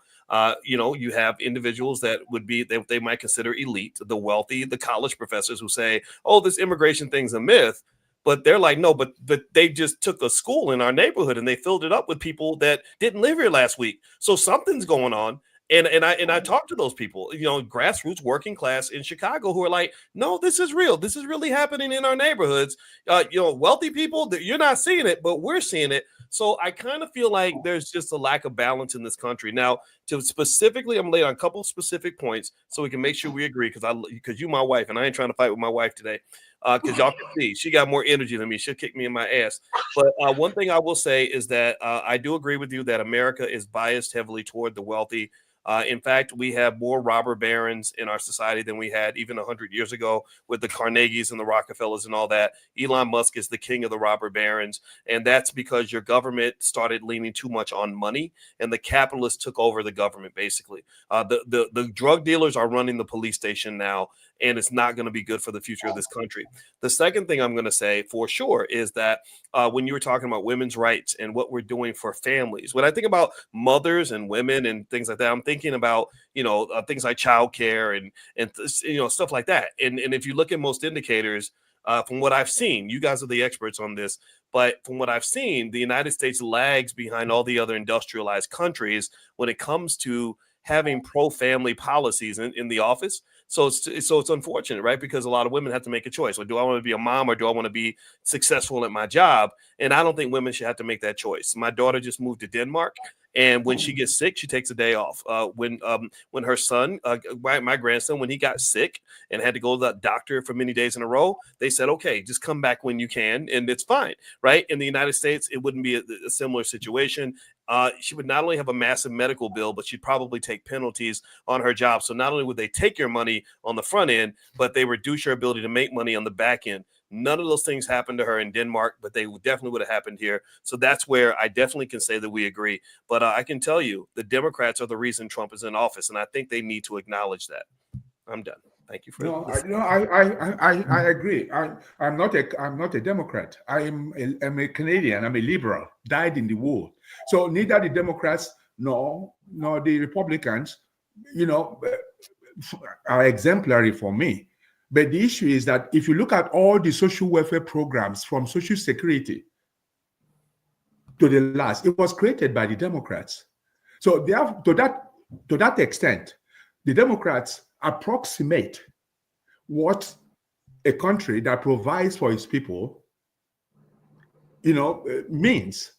you know, you have individuals that would be, they might consider elite, the wealthy, the college professors who say, oh, this immigration thing's a myth. But they're like, no, but they just took a school in our neighborhood and they filled it up with people that didn't live here last week. So something's going on. And I talked to those people, you know, grassroots working class in Chicago who are like, no, this is real. This is really happening in our neighborhoods. You know, wealthy people, you're not seeing it, but we're seeing it. So I kind of feel like there's just a lack of balance in this country. Now, to specifically, I'm gonna lay on a couple of specific points so we can make sure we agree because you my wife and I ain't trying to fight with my wife today. Because y'all can see she got more energy than me. She'll kick me in my ass. But one thing I will say is that I do agree with you that America is biased heavily toward the wealthy. In fact, we have more robber barons in our society than we had even 100 years ago with the Carnegies and the Rockefellers and all that. Elon Musk is the king of the robber barons. And that's because your government started leaning too much on money and the capitalists took over the government, basically. The drug dealers are running the police station now, and it's not going to be good for the future of this country. The second thing I'm going to say for sure is that when you were talking about women's rights and what we're doing for families, when I think about mothers and women and things like that, I'm thinking about, you know, things like childcare and you know, stuff like that. And if you look at most indicators, from what I've seen, you guys are the experts on this, but from what I've seen, the United States lags behind all the other industrialized countries when it comes to having pro-family policies in the office. So it's unfortunate, right? Because a lot of women have to make a choice. Well, do I want to be a mom or do I want to be successful at my job? And I don't think women should have to make that choice. My daughter just moved to Denmark, and when she gets sick, she takes a day off. When her son, my grandson, when he got sick and had to go to the doctor for many days in a row, they said, okay, just come back when you can, and it's fine, right? In the United States, it wouldn't be a similar situation. She would not only have a massive medical bill, but she'd probably take penalties on her job. So not only would they take your money on the front end, but they reduce your ability to make money on the back end. None of those things happened to her in Denmark, but they definitely would have happened here. So that's where I definitely can say that we agree. But I can tell you the Democrats are the reason Trump is in office, and I think they need to acknowledge that. I'm done. Thank you for I agree. I'm not a Democrat. I'm a Canadian. I'm a liberal. Died in the war. So neither the Democrats nor the Republicans, you know, are exemplary for me. But the issue is that if you look at all the social welfare programs from Social Security to the last, it was created by the Democrats. So they have, to that extent, the Democrats approximate what a country that provides for its people means.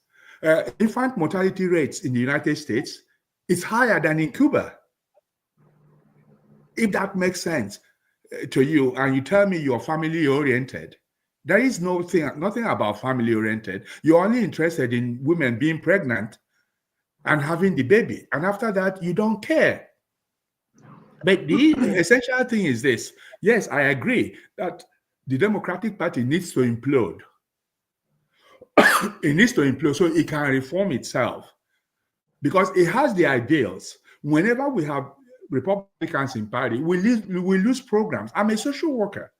Infant mortality rates in the United States is higher than in Cuba. If that makes sense to you, and you tell me you're family oriented, there is nothing about family oriented. You're only interested in women being pregnant and having the baby, and after that, you don't care. But the essential thing is this. Yes, I agree that the Democratic Party needs to implode. It needs to implode so it can reform itself, because it has the ideals. Whenever we have Republicans in party, we lose programs. I'm a social worker.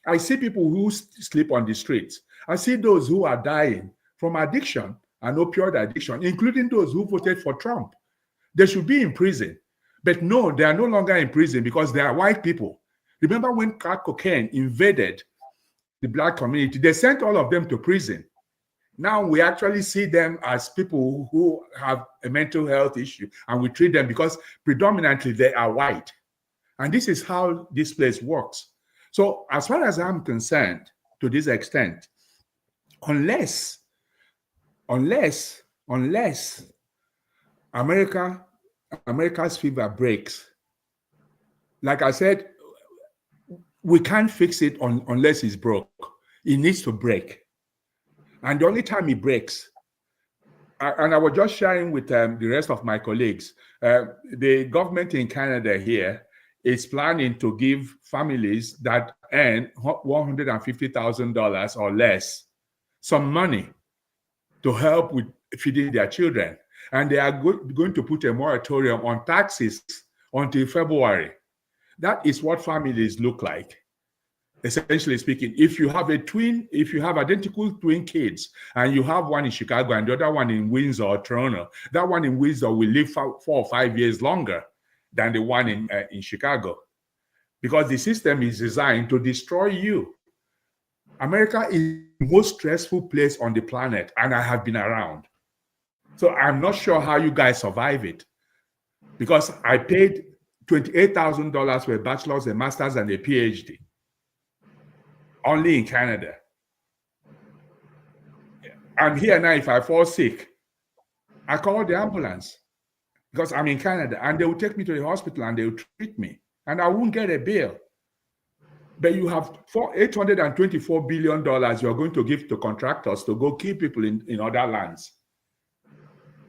I see people who sleep on the streets. I see those who are dying from addiction and opioid addiction, including those who voted for Trump. They should be in prison. But no, they are no longer in prison because they are white people. Remember when crack cocaine invaded the Black community, they sent all of them to prison. Now we actually see them as people who have a mental health issue, and we treat them because predominantly they are white. And this is how this place works. So as far as I'm concerned, to this extent, unless America's fever breaks, like I said, we can't fix it unless it's broke. It needs to break. And the only time it breaks, and I was just sharing with the rest of my colleagues, the government in Canada here is planning to give families that earn $150,000 or less some money to help with feeding their children. And they are going to put a moratorium on taxes until February. That is what families look like, essentially speaking. If you have identical twin kids, and you have one in Chicago and the other one in Windsor or Toronto, that one in Windsor will live 4 or 5 years longer than the one in Chicago, because the system is designed to destroy you. America is the most stressful place on the planet, and I have been around. So I'm not sure how you guys survive it, because I paid $28,000 for a bachelor's, a master's, and a PhD only in Canada. And here now, if I fall sick, I call the ambulance because I'm in Canada, and they will take me to the hospital and they will treat me, and I won't get a bill. But you have $824 billion you're going to give to contractors to go kill people in other lands,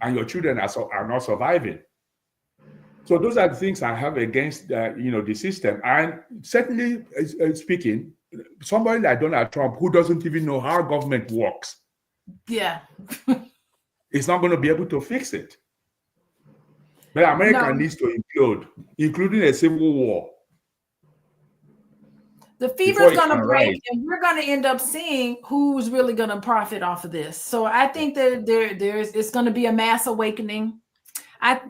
and your children are not surviving. So those are the things I have against the system. And certainly speaking, somebody like Donald Trump, who doesn't even know how government works, is not going to be able to fix it. But America needs to implode, including a civil war. The fever's going to break, and we're going to end up seeing who's really going to profit off of this. So I think that it's going to be a mass awakening.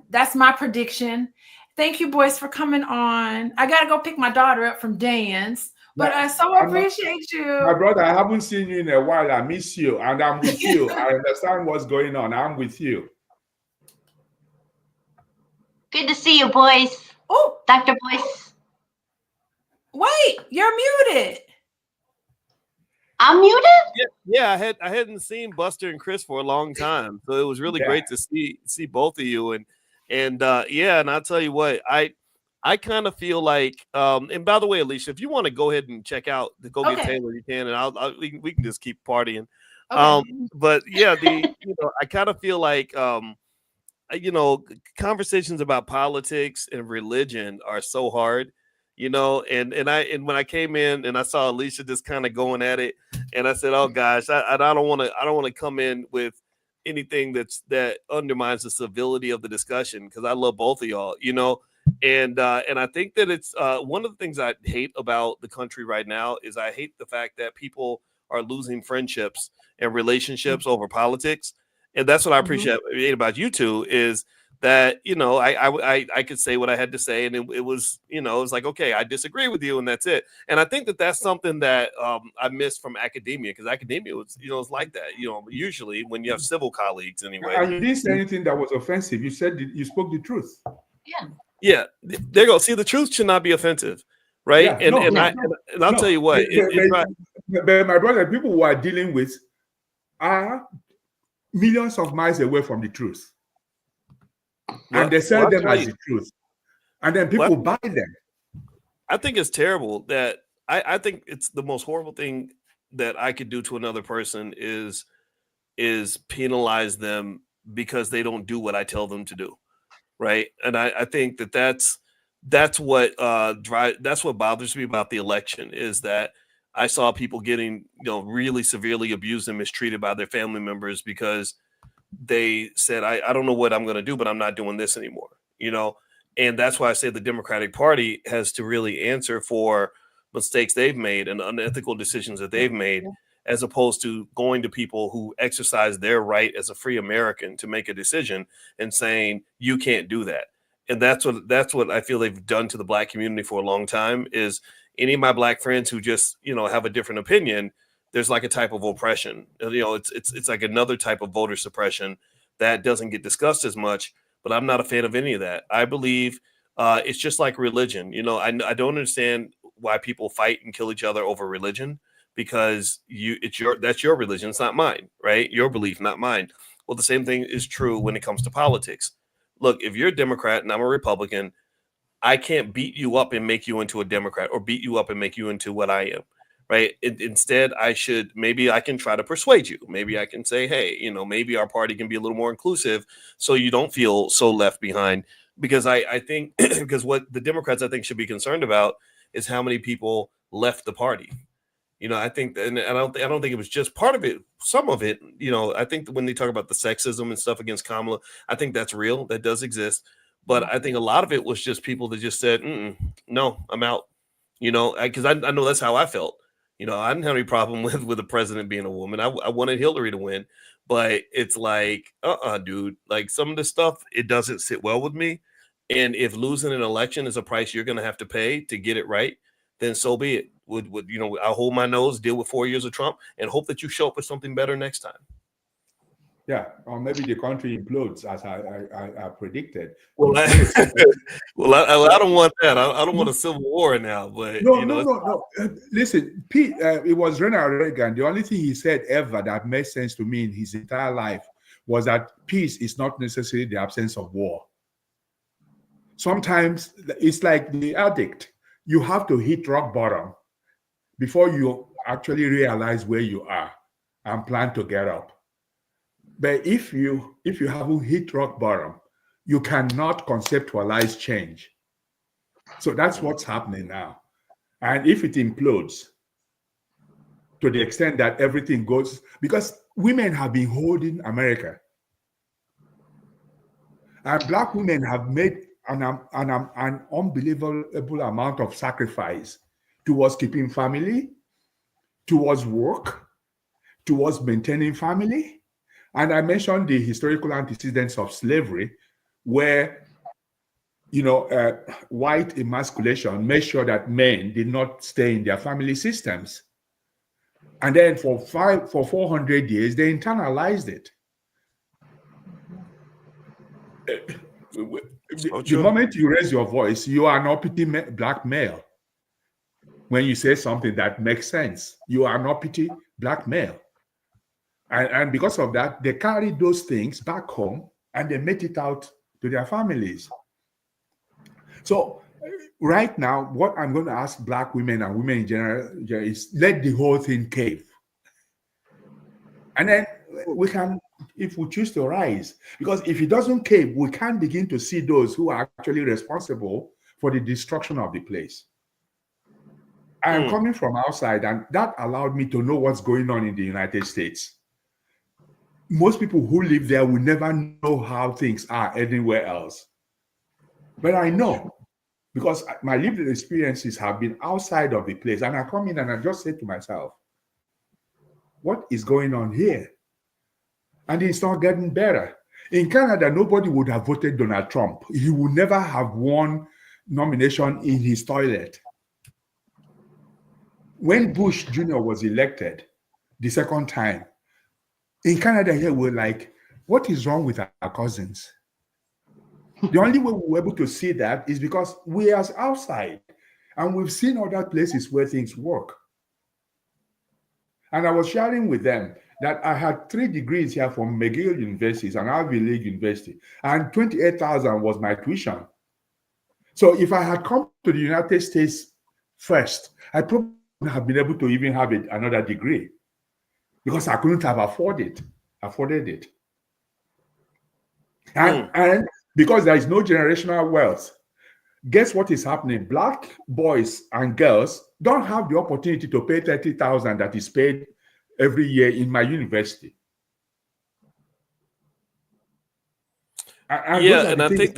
That's my prediction. Thank you, boys, for coming on. I got to go pick my daughter up from dance, but I so appreciate you. My brother, I haven't seen you in a while. I miss you, and I'm with you. I understand what's going on. I'm with you. Good to see you, boys. Oh, Dr. Boyce. Wait, you're muted. I'm muted? Yeah, I hadn't seen Buster and Cris for a long time, so it was really great to see both of you. And I'll tell you what, I kind of feel like, and by the way, Alicia, if you want to go ahead and check out the Go Get Taylor, you can, and we can just keep partying. Okay. But yeah, I kind of feel like conversations about politics and religion are so hard. And when I came in and I saw Alicia just kind of going at it, and I said, "Oh gosh, I don't want to come in with anything that undermines the civility of the discussion, because I love both of y'all, and I think that it's one of the things I hate about the country right now is I hate the fact that people are losing friendships and relationships over politics, and that's what I appreciate about you two is that I could say what I had to say, and it was it was like, okay, I disagree with you, and that's it. And I think that that's something that I missed from academia, because academia was it's like that usually when you have civil colleagues anyway. And you didn't say anything that was offensive. You said you spoke the truth. Yeah. There you go. See, the truth should not be offensive, right? And I'll tell you what. But my brother, people who are dealing with are millions of miles away from the truth. Well, and they sell I'll them tell as you. the truth. And then people buy them. I think it's terrible that I think it's the most horrible thing that I could do to another person is penalize them because they don't do what I tell them to do. Right. And I think that's what that's what bothers me about the election is that I saw people getting, really severely abused and mistreated by their family members because they said, I don't know what I'm going to do, but I'm not doing this anymore, And that's why I say the Democratic Party has to really answer for mistakes they've made and unethical decisions that they've made, as opposed to going to people who exercise their right as a free American to make a decision and saying, you can't do that. And that's what I feel they've done to the Black community for a long time is any of my Black friends who just, have a different opinion, there's like a type of oppression. It's like another type of voter suppression that doesn't get discussed as much, but I'm not a fan of any of that. I believe it's just like religion. I don't understand why people fight and kill each other over religion because that's your religion. It's not mine, right? Your belief, not mine. Well, the same thing is true when it comes to politics. Look, if you're a Democrat and I'm a Republican, I can't beat you up and make you into a Democrat or beat you up and make you into what I am. Right. Instead, maybe I can try to persuade you. Maybe I can say, hey, maybe our party can be a little more inclusive so you don't feel so left behind. Because I think because what the Democrats, I think, should be concerned about is how many people left the party. I think and I don't think it was just part of it. Some of it, I think when they talk about the sexism and stuff against Kamala, I think that's real. That does exist. But I think a lot of it was just people that just said, no, I'm out, because I know that's how I felt. I didn't have any problem with the president being a woman. I wanted Hillary to win, but it's like, dude, like some of this stuff, it doesn't sit well with me. And if losing an election is a price you're going to have to pay to get it right, then so be it. I'll hold my nose, deal with 4 years of Trump, and hope that you show up with something better next time. Yeah, or maybe the country implodes as I predicted. Well, I don't want that. I don't want a civil war now. But no. Listen, Pete, it was Ronald Reagan. The only thing he said ever that made sense to me in his entire life was that peace is not necessarily the absence of war. Sometimes it's like the addict. You have to hit rock bottom before you actually realize where you are and plan to get up. But if you haven't hit rock bottom, you cannot conceptualize change. So that's what's happening now. And if it implodes to the extent that everything goes, because women have been holding America, and Black women have made an unbelievable amount of sacrifice towards keeping family, towards work, towards maintaining family. And I mentioned the historical antecedents of slavery, where, white emasculation made sure that men did not stay in their family systems. And then for 400 years, they internalized it. The moment you raise your voice, you are an uppity Black male. When you say something that makes sense, you are an uppity Black male. And because of that, they carry those things back home and they make it out to their families. So right now, what I'm going to ask Black women and women in general is let the whole thing cave. And then we can, if we choose to rise, because if it doesn't cave, we can begin to see those who are actually responsible for the destruction of the place. I am coming from outside, and that allowed me to know what's going on in the United States. Most people who live there will never know how things are anywhere else. But I know, because my lived experiences have been outside of the place. And I come in and I just say to myself, what is going on here? And it's not getting better. In Canada, nobody would have voted Donald Trump. He would never have won nomination in his toilet. When Bush Jr. was elected the second time, in Canada here, we're like, what is wrong with our cousins? The only way we were able to see that is because we are outside and we've seen other places where things work. And I was sharing with them, that I had 3 degrees here from McGill University and Ivy League University, and 28,000 was my tuition. So if I had come to the United States first, I probably wouldn't have been able to even have another degree because I couldn't have afforded it. And because there is no generational wealth, guess what is happening? Black boys and girls don't have the opportunity to pay 30,000 that is paid every year in my university. And I think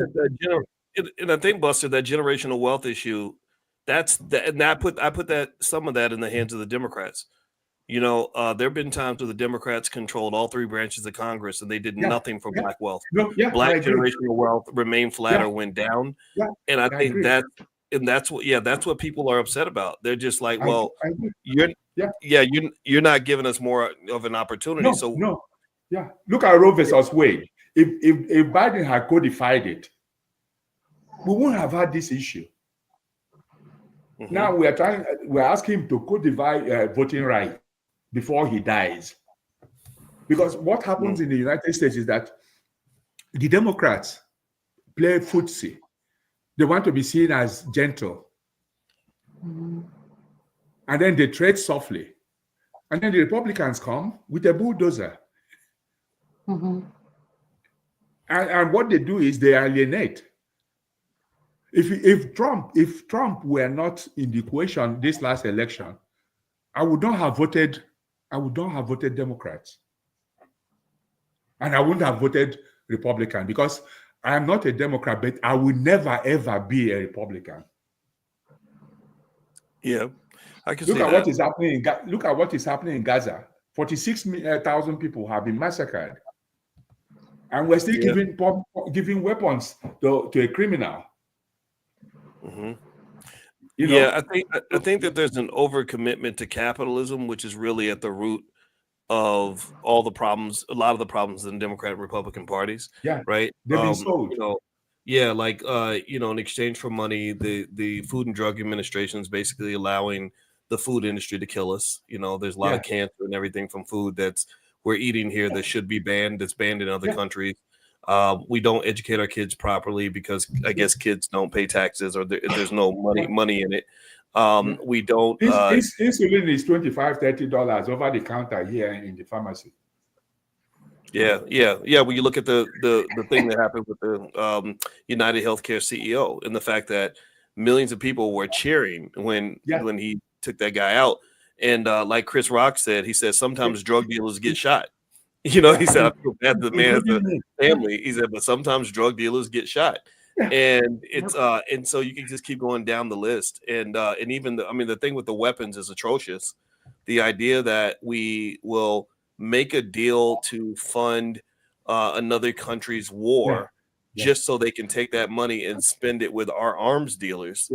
and I think, Buster, that generational wealth issue, and I put that some of that in the hands of the Democrats. There have been times where the Democrats controlled all 3 branches of Congress and they did nothing for Black wealth. Black generational wealth remained flat or went down. And I think that's what people are upset about. They're just like, well, you're not giving us more of an opportunity. Look at Roe versus Wade. If Biden had codified it, we wouldn't have had this issue. Now we're asking him to codify voting rights before he dies. Because what happens in the United States is that the Democrats play footsie. They want to be seen as gentle. And then they tread softly. And then the Republicans come with a bulldozer. And what they do is they alienate. If Trump were not in the equation this last election, I would not have voted Democrats. And I wouldn't have voted Republican because I am not a Democrat, but I will never ever be a Republican. Yeah. I can look at what is happening. Look at what is happening in Gaza. 46,000 people have been massacred, and we're still giving weapons to a criminal. I think that there's an overcommitment to capitalism, which is really at the root of all the problems. A lot of the problems in Democrat and Republican parties. Yeah, right. They've been sold. In exchange for money, the Food and Drug Administration is basically allowing the food industry to kill us. There's a lot of cancer and everything from food we're eating here that should be banned, that's banned in other countries. We don't educate our kids properly because I guess kids don't pay taxes or there's no money in it. We don't. Insulin is $25-$30 over the counter here in the pharmacy. Yeah. When you look at the thing that happened with the United Healthcare CEO and the fact that millions of people were cheering when he took that guy out, and like Chris Rock said, he said sometimes drug dealers get shot. He said I feel bad for the man's family. He said, but sometimes drug dealers get shot, and it's and so you can just keep going down the list, and even the thing with the weapons is atrocious. The idea that we will make a deal to fund another country's war just so they can take that money and spend it with our arms dealers.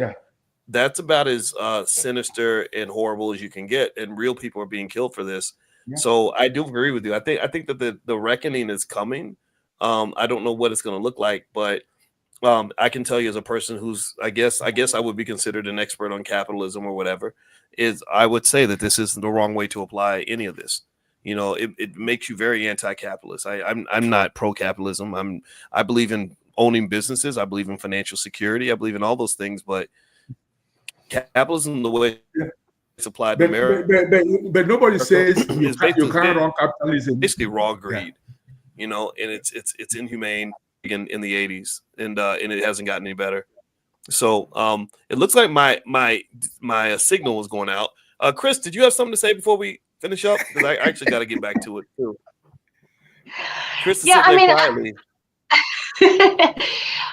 That's about as sinister and horrible as you can get, and real people are being killed for this. So I do agree with you. I think that the reckoning is coming. I don't know what it's going to look like, but I can tell you as a person who's I guess I would be considered an expert on capitalism or whatever, is I would say that this is the wrong way to apply any of this. It makes you very anti-capitalist. I'm not pro-capitalism. I believe in owning businesses. I believe in financial security. I believe in all those things, but capitalism, the way it's applied to America, but nobody says you can't run capitalism. Basically, raw greed, and it's inhumane in the 80s, and it hasn't gotten any better. So it looks like my signal was going out. Chris, did you have something to say before we finish up? Because I actually got to get back to it too. Chris is sitting there quietly.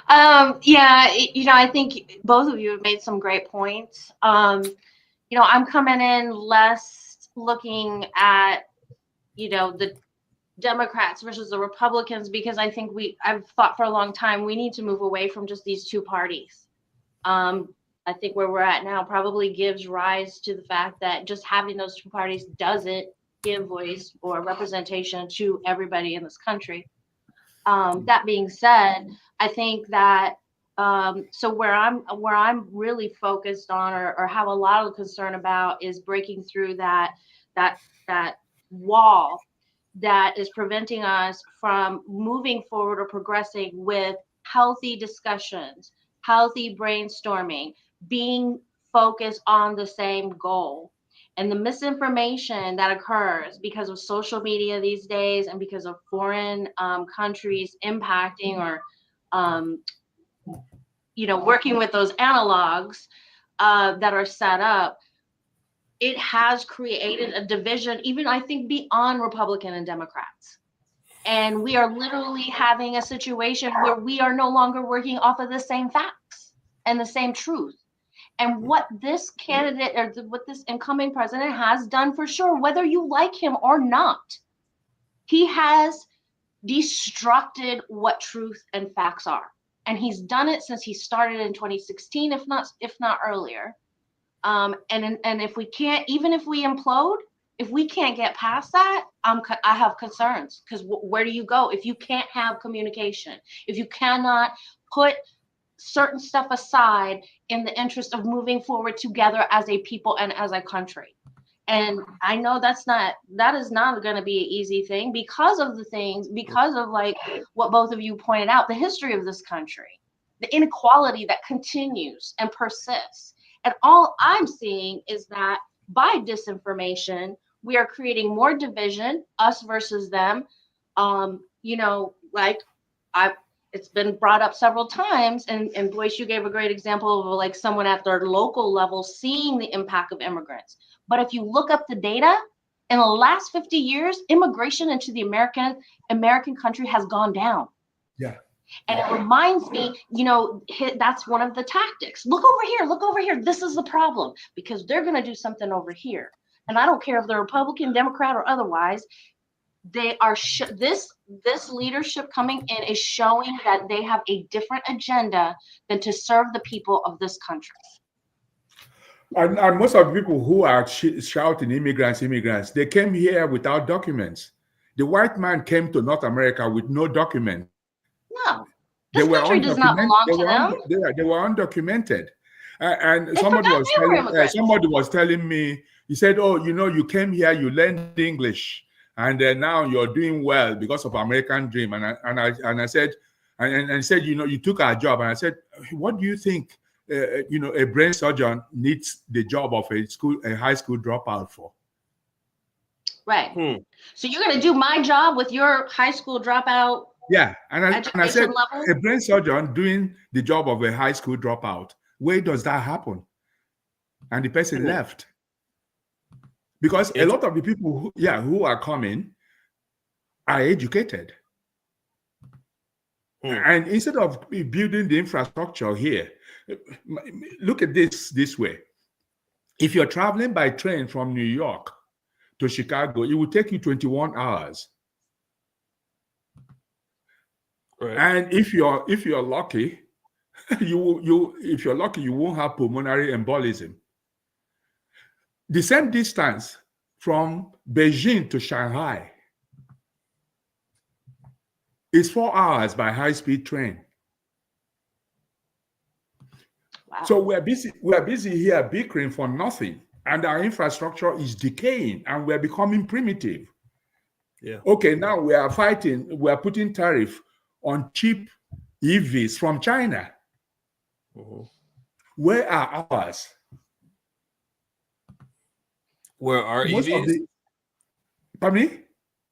I think both of you have made some great points. I'm coming in less looking at, the Democrats versus the Republicans, because I think I've thought for a long time, we need to move away from just these two parties. I think where we're at now probably gives rise to the fact that just having those two parties doesn't give voice or representation to everybody in this country. That being said, I think that so where I'm really focused on or have a lot of concern about is breaking through that wall that is preventing us from moving forward or progressing with healthy discussions, healthy brainstorming, being focused on the same goal. And the misinformation that occurs because of social media these days and because of foreign countries impacting or working with those analogs that are set up, it has created a division, even I think beyond Republican and Democrats. And we are literally having a situation where we are no longer working off of the same facts and the same truth. And what this candidate or what this incoming president has done, for sure, whether you like him or not, he has destructed what truth and facts are. And he's done it since he started in 2016, if not earlier. And if we can't, even if we implode, if we can't get past that, I have concerns, because where do you go if you can't have communication, if you cannot put certain stuff aside in the interest of moving forward together as a people and as a country? And I know that is not going to be an easy thing because of like what both of you pointed out, the history of this country, the inequality that continues and persists. And all I'm seeing is that by disinformation, we are creating more division, us versus them. It's been brought up several times, and Boyce, you gave a great example of like someone at their local level seeing the impact of immigrants. But if you look up the data, in the last 50 years, immigration into the American country has gone down. Yeah. And it reminds me, that's one of the tactics. Look over here. This is the problem, because they're going to do something over here. And I don't care if they're Republican, Democrat, or otherwise. They are this leadership coming in is showing that they have a different agenda than to serve the people of this country. And most of the people who are shouting immigrants, they came here without documents. The white man came to North America with no document. No, this country does not belong to them. They were undocumented. And somebody was telling me, he said, "Oh, you came here, you learned English, and now you're doing well because of American dream." And I said, you took our job. And I said, what do you think, a brain surgeon needs the job of a high school dropout for? Right. So you're going to do my job with your high school dropout? Yeah. And I said, level? A brain surgeon doing the job of a high school dropout, where does that happen? And the person left. Because a lot of the people who are coming are educated. And instead of building the infrastructure here, look at this way. If you're traveling by train from New York to Chicago, it will take you 21 hours. Right. And if you're lucky, you won't have pulmonary embolism. The same distance from Beijing to Shanghai is 4 hours by high-speed train. Wow. So we're busy here bickering for nothing, and our infrastructure is decaying, and we're becoming primitive. Yeah. Okay, now we are putting tariff on cheap EVs from China. Uh-huh. Where are ours? Where are EVs? Pardon me?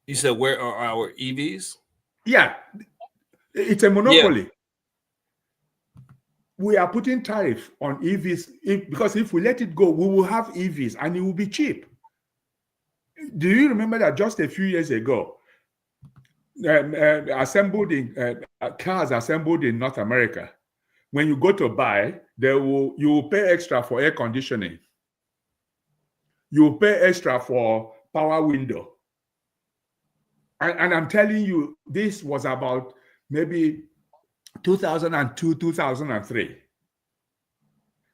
You said, where are our EVs? Yeah, it's a monopoly. Yeah. We are putting tariff on EVs because if we let it go, we will have EVs and it will be cheap. Do you remember that just a few years ago, cars assembled in North America, when you go to buy, you will pay extra for air conditioning. You will pay extra for power window. And I'm telling you, this was about maybe 2002, 2003.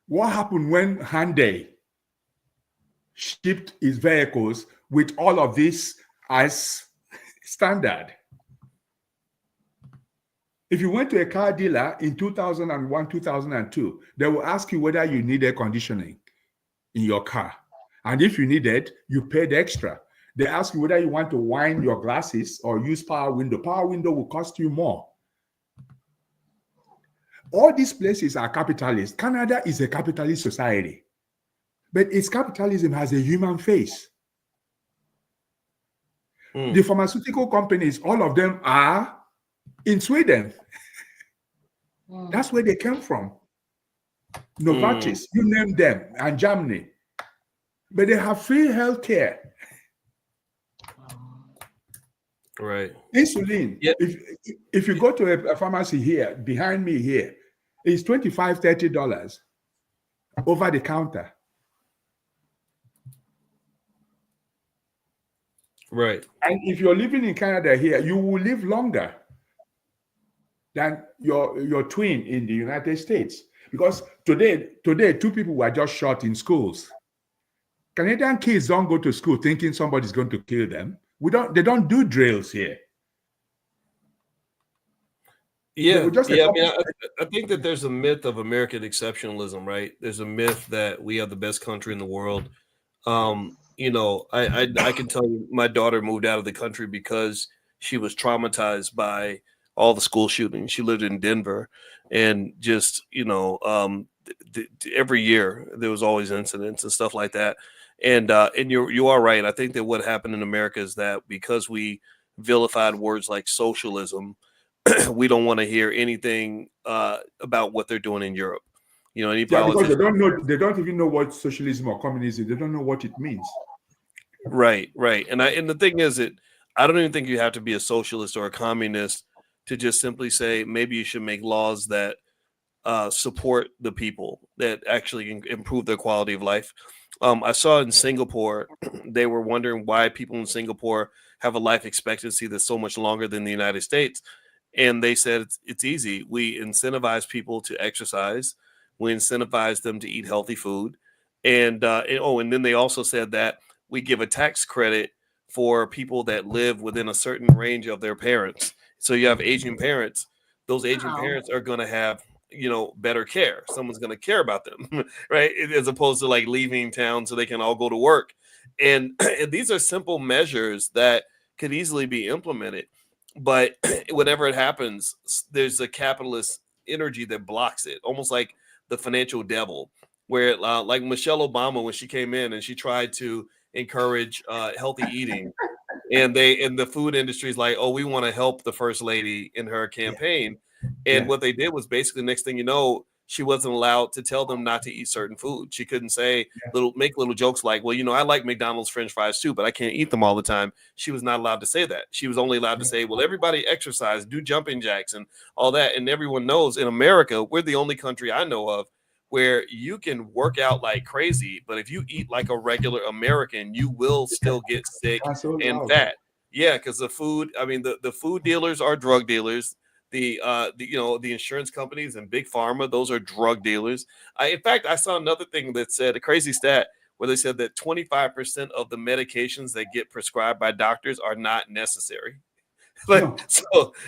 What happened when Hyundai shipped its vehicles with all of this as standard? If you went to a car dealer in 2001, 2002, they will ask you whether you need air conditioning in your car. And if you needed, you paid extra. They ask you whether you want to wind your glasses or use power window. Power window will cost you more. All these places are capitalist. Canada is a capitalist society, but its capitalism has a human face. The pharmaceutical companies, all of them are in Sweden. That's where they came from. Novartis, you name them, and Germany. But they have free healthcare. Right. Insulin. Yep. If you go to a pharmacy here, behind me here, it's $25, $30 over the counter. Right. And if you're living in Canada here, you will live longer than your twin in the United States. Because today, 2 people were just shot in schools. Canadian kids don't go to school thinking somebody's going to kill them. They don't do drills here. Yeah. I mean, I think that there's a myth of American exceptionalism, right? There's a myth that we are the best country in the world. You know, I can tell you my daughter moved out of the country because she was traumatized by all the school shootings. She lived in Denver, and just, you know, every year there was always incidents and stuff like that. And you are right. I think that what happened in America is that because we vilified words like socialism, we don't want to hear anything about what they're doing in Europe. You know, because they don't even know what socialism or communism. They don't know what it means. Right. And the thing is that I don't even think you have to be a socialist or a communist to just simply say maybe you should make laws that support the people, that actually improve their quality of life. I saw in Singapore, they were wondering why people in Singapore have a life expectancy that's so much longer than the United States. And they said it's easy. We incentivize people to exercise. We incentivize them to eat healthy food. And then they also said that we give a tax credit for people that live within a certain range of their parents. So you have aging parents. Those aging parents are going to have, you know, better care. Someone's going to care about them, right? As opposed to like leaving town so they can all go to work. And these are simple measures that could easily be implemented. But whenever it happens, there's a capitalist energy that blocks it, almost like the financial devil, where like Michelle Obama, when she came in and she tried to encourage healthy eating, and the food industry is like, oh, we want to help the first lady in her campaign. And what they did was basically, next thing you know, she wasn't allowed to tell them not to eat certain food. She couldn't say make little jokes like, well, you know, I like McDonald's French fries too, but I can't eat them all the time. She was not allowed to say that. She was only allowed to say, well, everybody exercise, do jumping jacks and all that. And everyone knows in America, we're the only country I know of where you can work out like crazy, but if you eat like a regular American, you will still get sick and fat. Yeah, because the food, I mean, the food dealers are drug dealers. The insurance companies and big pharma, those are drug dealers. In fact, I saw another thing that said a crazy stat where they said that 25% of the medications that get prescribed by doctors are not necessary. So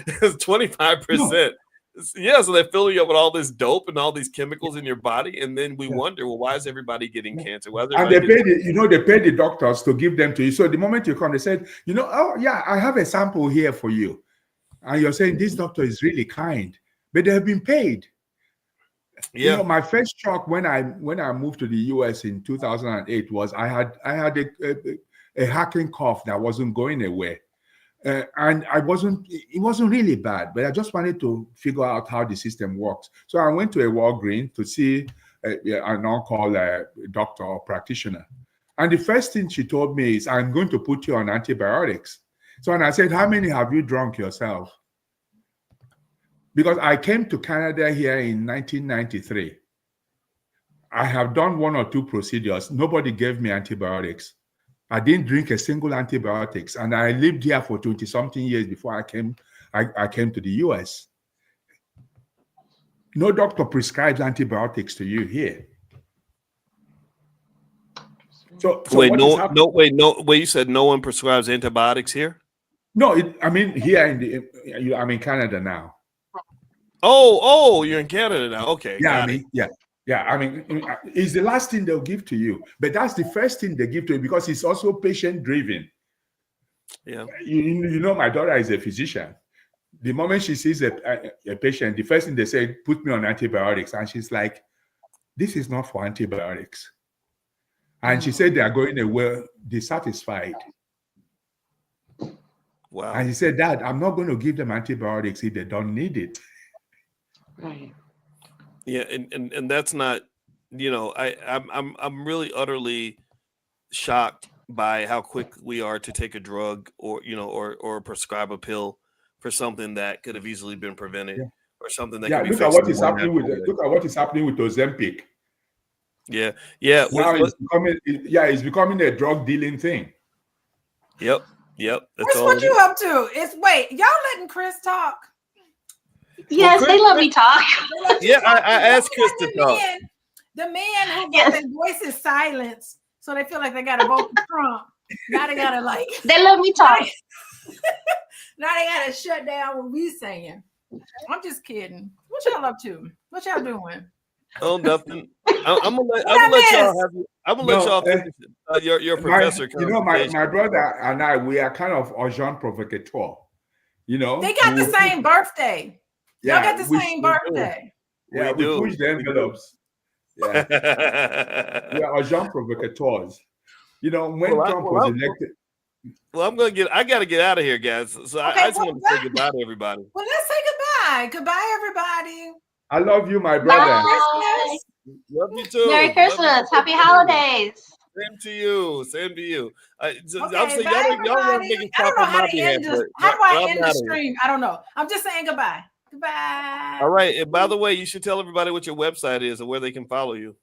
25%. Yeah, so they fill you up with all this dope and all these chemicals in your body, and then we wonder, well, why is everybody getting cancer? And they pay the doctors to give them to you. So the moment you come, they said, you know, oh yeah, I have a sample here for you. And you're saying this doctor is really kind, but they have been paid. Yeah. You know, my first shock when I moved to the US in 2008 was I had a hacking cough that wasn't going away, and it wasn't really bad, but I just wanted to figure out how the system works. So I went to a Walgreens to see an on-call doctor or practitioner, and the first thing she told me is, "I'm going to put you on antibiotics." So, and I said, how many have you drunk yourself? Because I came to Canada here in 1993. I have done 1 or 2 procedures. Nobody gave me antibiotics. I didn't drink a single antibiotics. And I lived here for 20-something years before I came to the US. No doctor prescribes antibiotics to you here. So wait, you said no one prescribes antibiotics here? No, here I'm in Canada now. Oh, you're in Canada now. Okay. Yeah, it's the last thing they'll give to you, but that's the first thing they give to you because it's also patient driven. Yeah. You know, my daughter is a physician. The moment she sees a patient, the first thing they say, put me on antibiotics. And she's like, this is not for antibiotics. And she said they are going away dissatisfied. Wow. And he said, Dad, I'm not going to give them antibiotics if they don't need it. Right. Yeah, and that's not, you know, I'm really utterly shocked by how quick we are to take a drug or, you know, or prescribe a pill for something that could have easily been prevented or something that could be look at fixed. what is happening with Ozempic. Yeah. Now it's becoming a drug dealing thing. Yep. That's Chris, what you up to? Wait, y'all letting Chris talk? Yes, Chris, they let me talk. Yeah, I asked Chris to talk. The man who got their voices silenced, so they feel like they got to vote for Trump. Now they got to They let me talk. Now they got to shut down what we saying. I'm just kidding. What y'all up to? What y'all doing? Oh, nothing. I'm gonna let y'all finish it. Your professor. My brother and I, we are kind of agent provocateur. You know, they got the same birthday. Y'all got the same birthday. Yeah, we push the envelopes. Yeah, we are agent provocateurs. You know, when Trump was elected. Well, I got to get out of here, guys. So I just want to say goodbye to everybody. Well, let's say goodbye. Goodbye, everybody. I love you, my brother. Bye. Love you too. Merry Christmas. Happy holidays. Same to you. Same to you. Okay, I'm saying bye, y'all make it I don't know how my to end behalf, this. How do I end the stream? I don't know. I'm just saying goodbye. Goodbye. All right. And by the way, you should tell everybody what your website is and where they can follow you.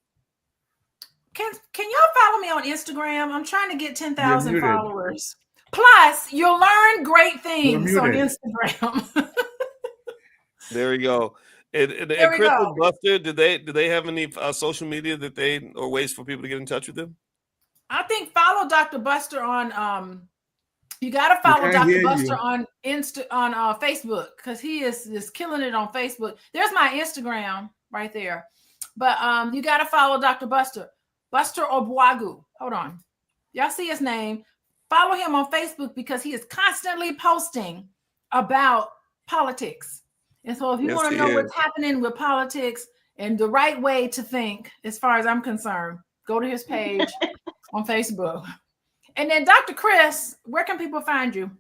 Can y'all follow me on Instagram? I'm trying to get 10,000 followers. Plus, you'll learn great things on Instagram. There we go. And Chris and Buster, do they have any social media that or ways for people to get in touch with them? I think follow Dr. Buster on you gotta follow Dr. Buster on Facebook because he is killing it on Facebook. There's my Instagram right there. But you gotta follow Dr. Buster Ogbuagu. Hold on. Y'all see his name. Follow him on Facebook because he is constantly posting about politics. And so if you want to know what's happening with politics and the right way to think, as far as I'm concerned, go to his page on Facebook. And then Dr. Cris, where can people find you?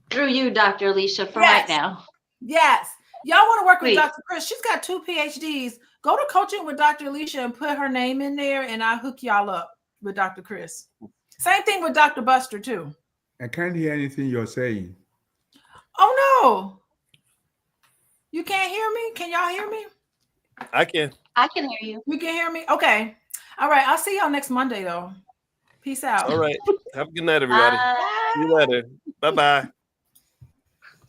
Through you, Dr. Alicia, for right now. Yes. Y'all want to work with Dr. Cris. She's got 2 PhDs. Go to Coaching with Dr. Alicia and put her name in there, and I'll hook y'all up with Dr. Cris. Same thing with Dr. Buster, too. I can't hear anything you're saying. Oh, no. You can't hear me? Can y'all hear me? I can. I can hear you. You can hear me? Okay. All right. I'll see y'all next Monday, though. Peace out. All right. Have a good night, everybody. Bye. See you later. Bye-bye.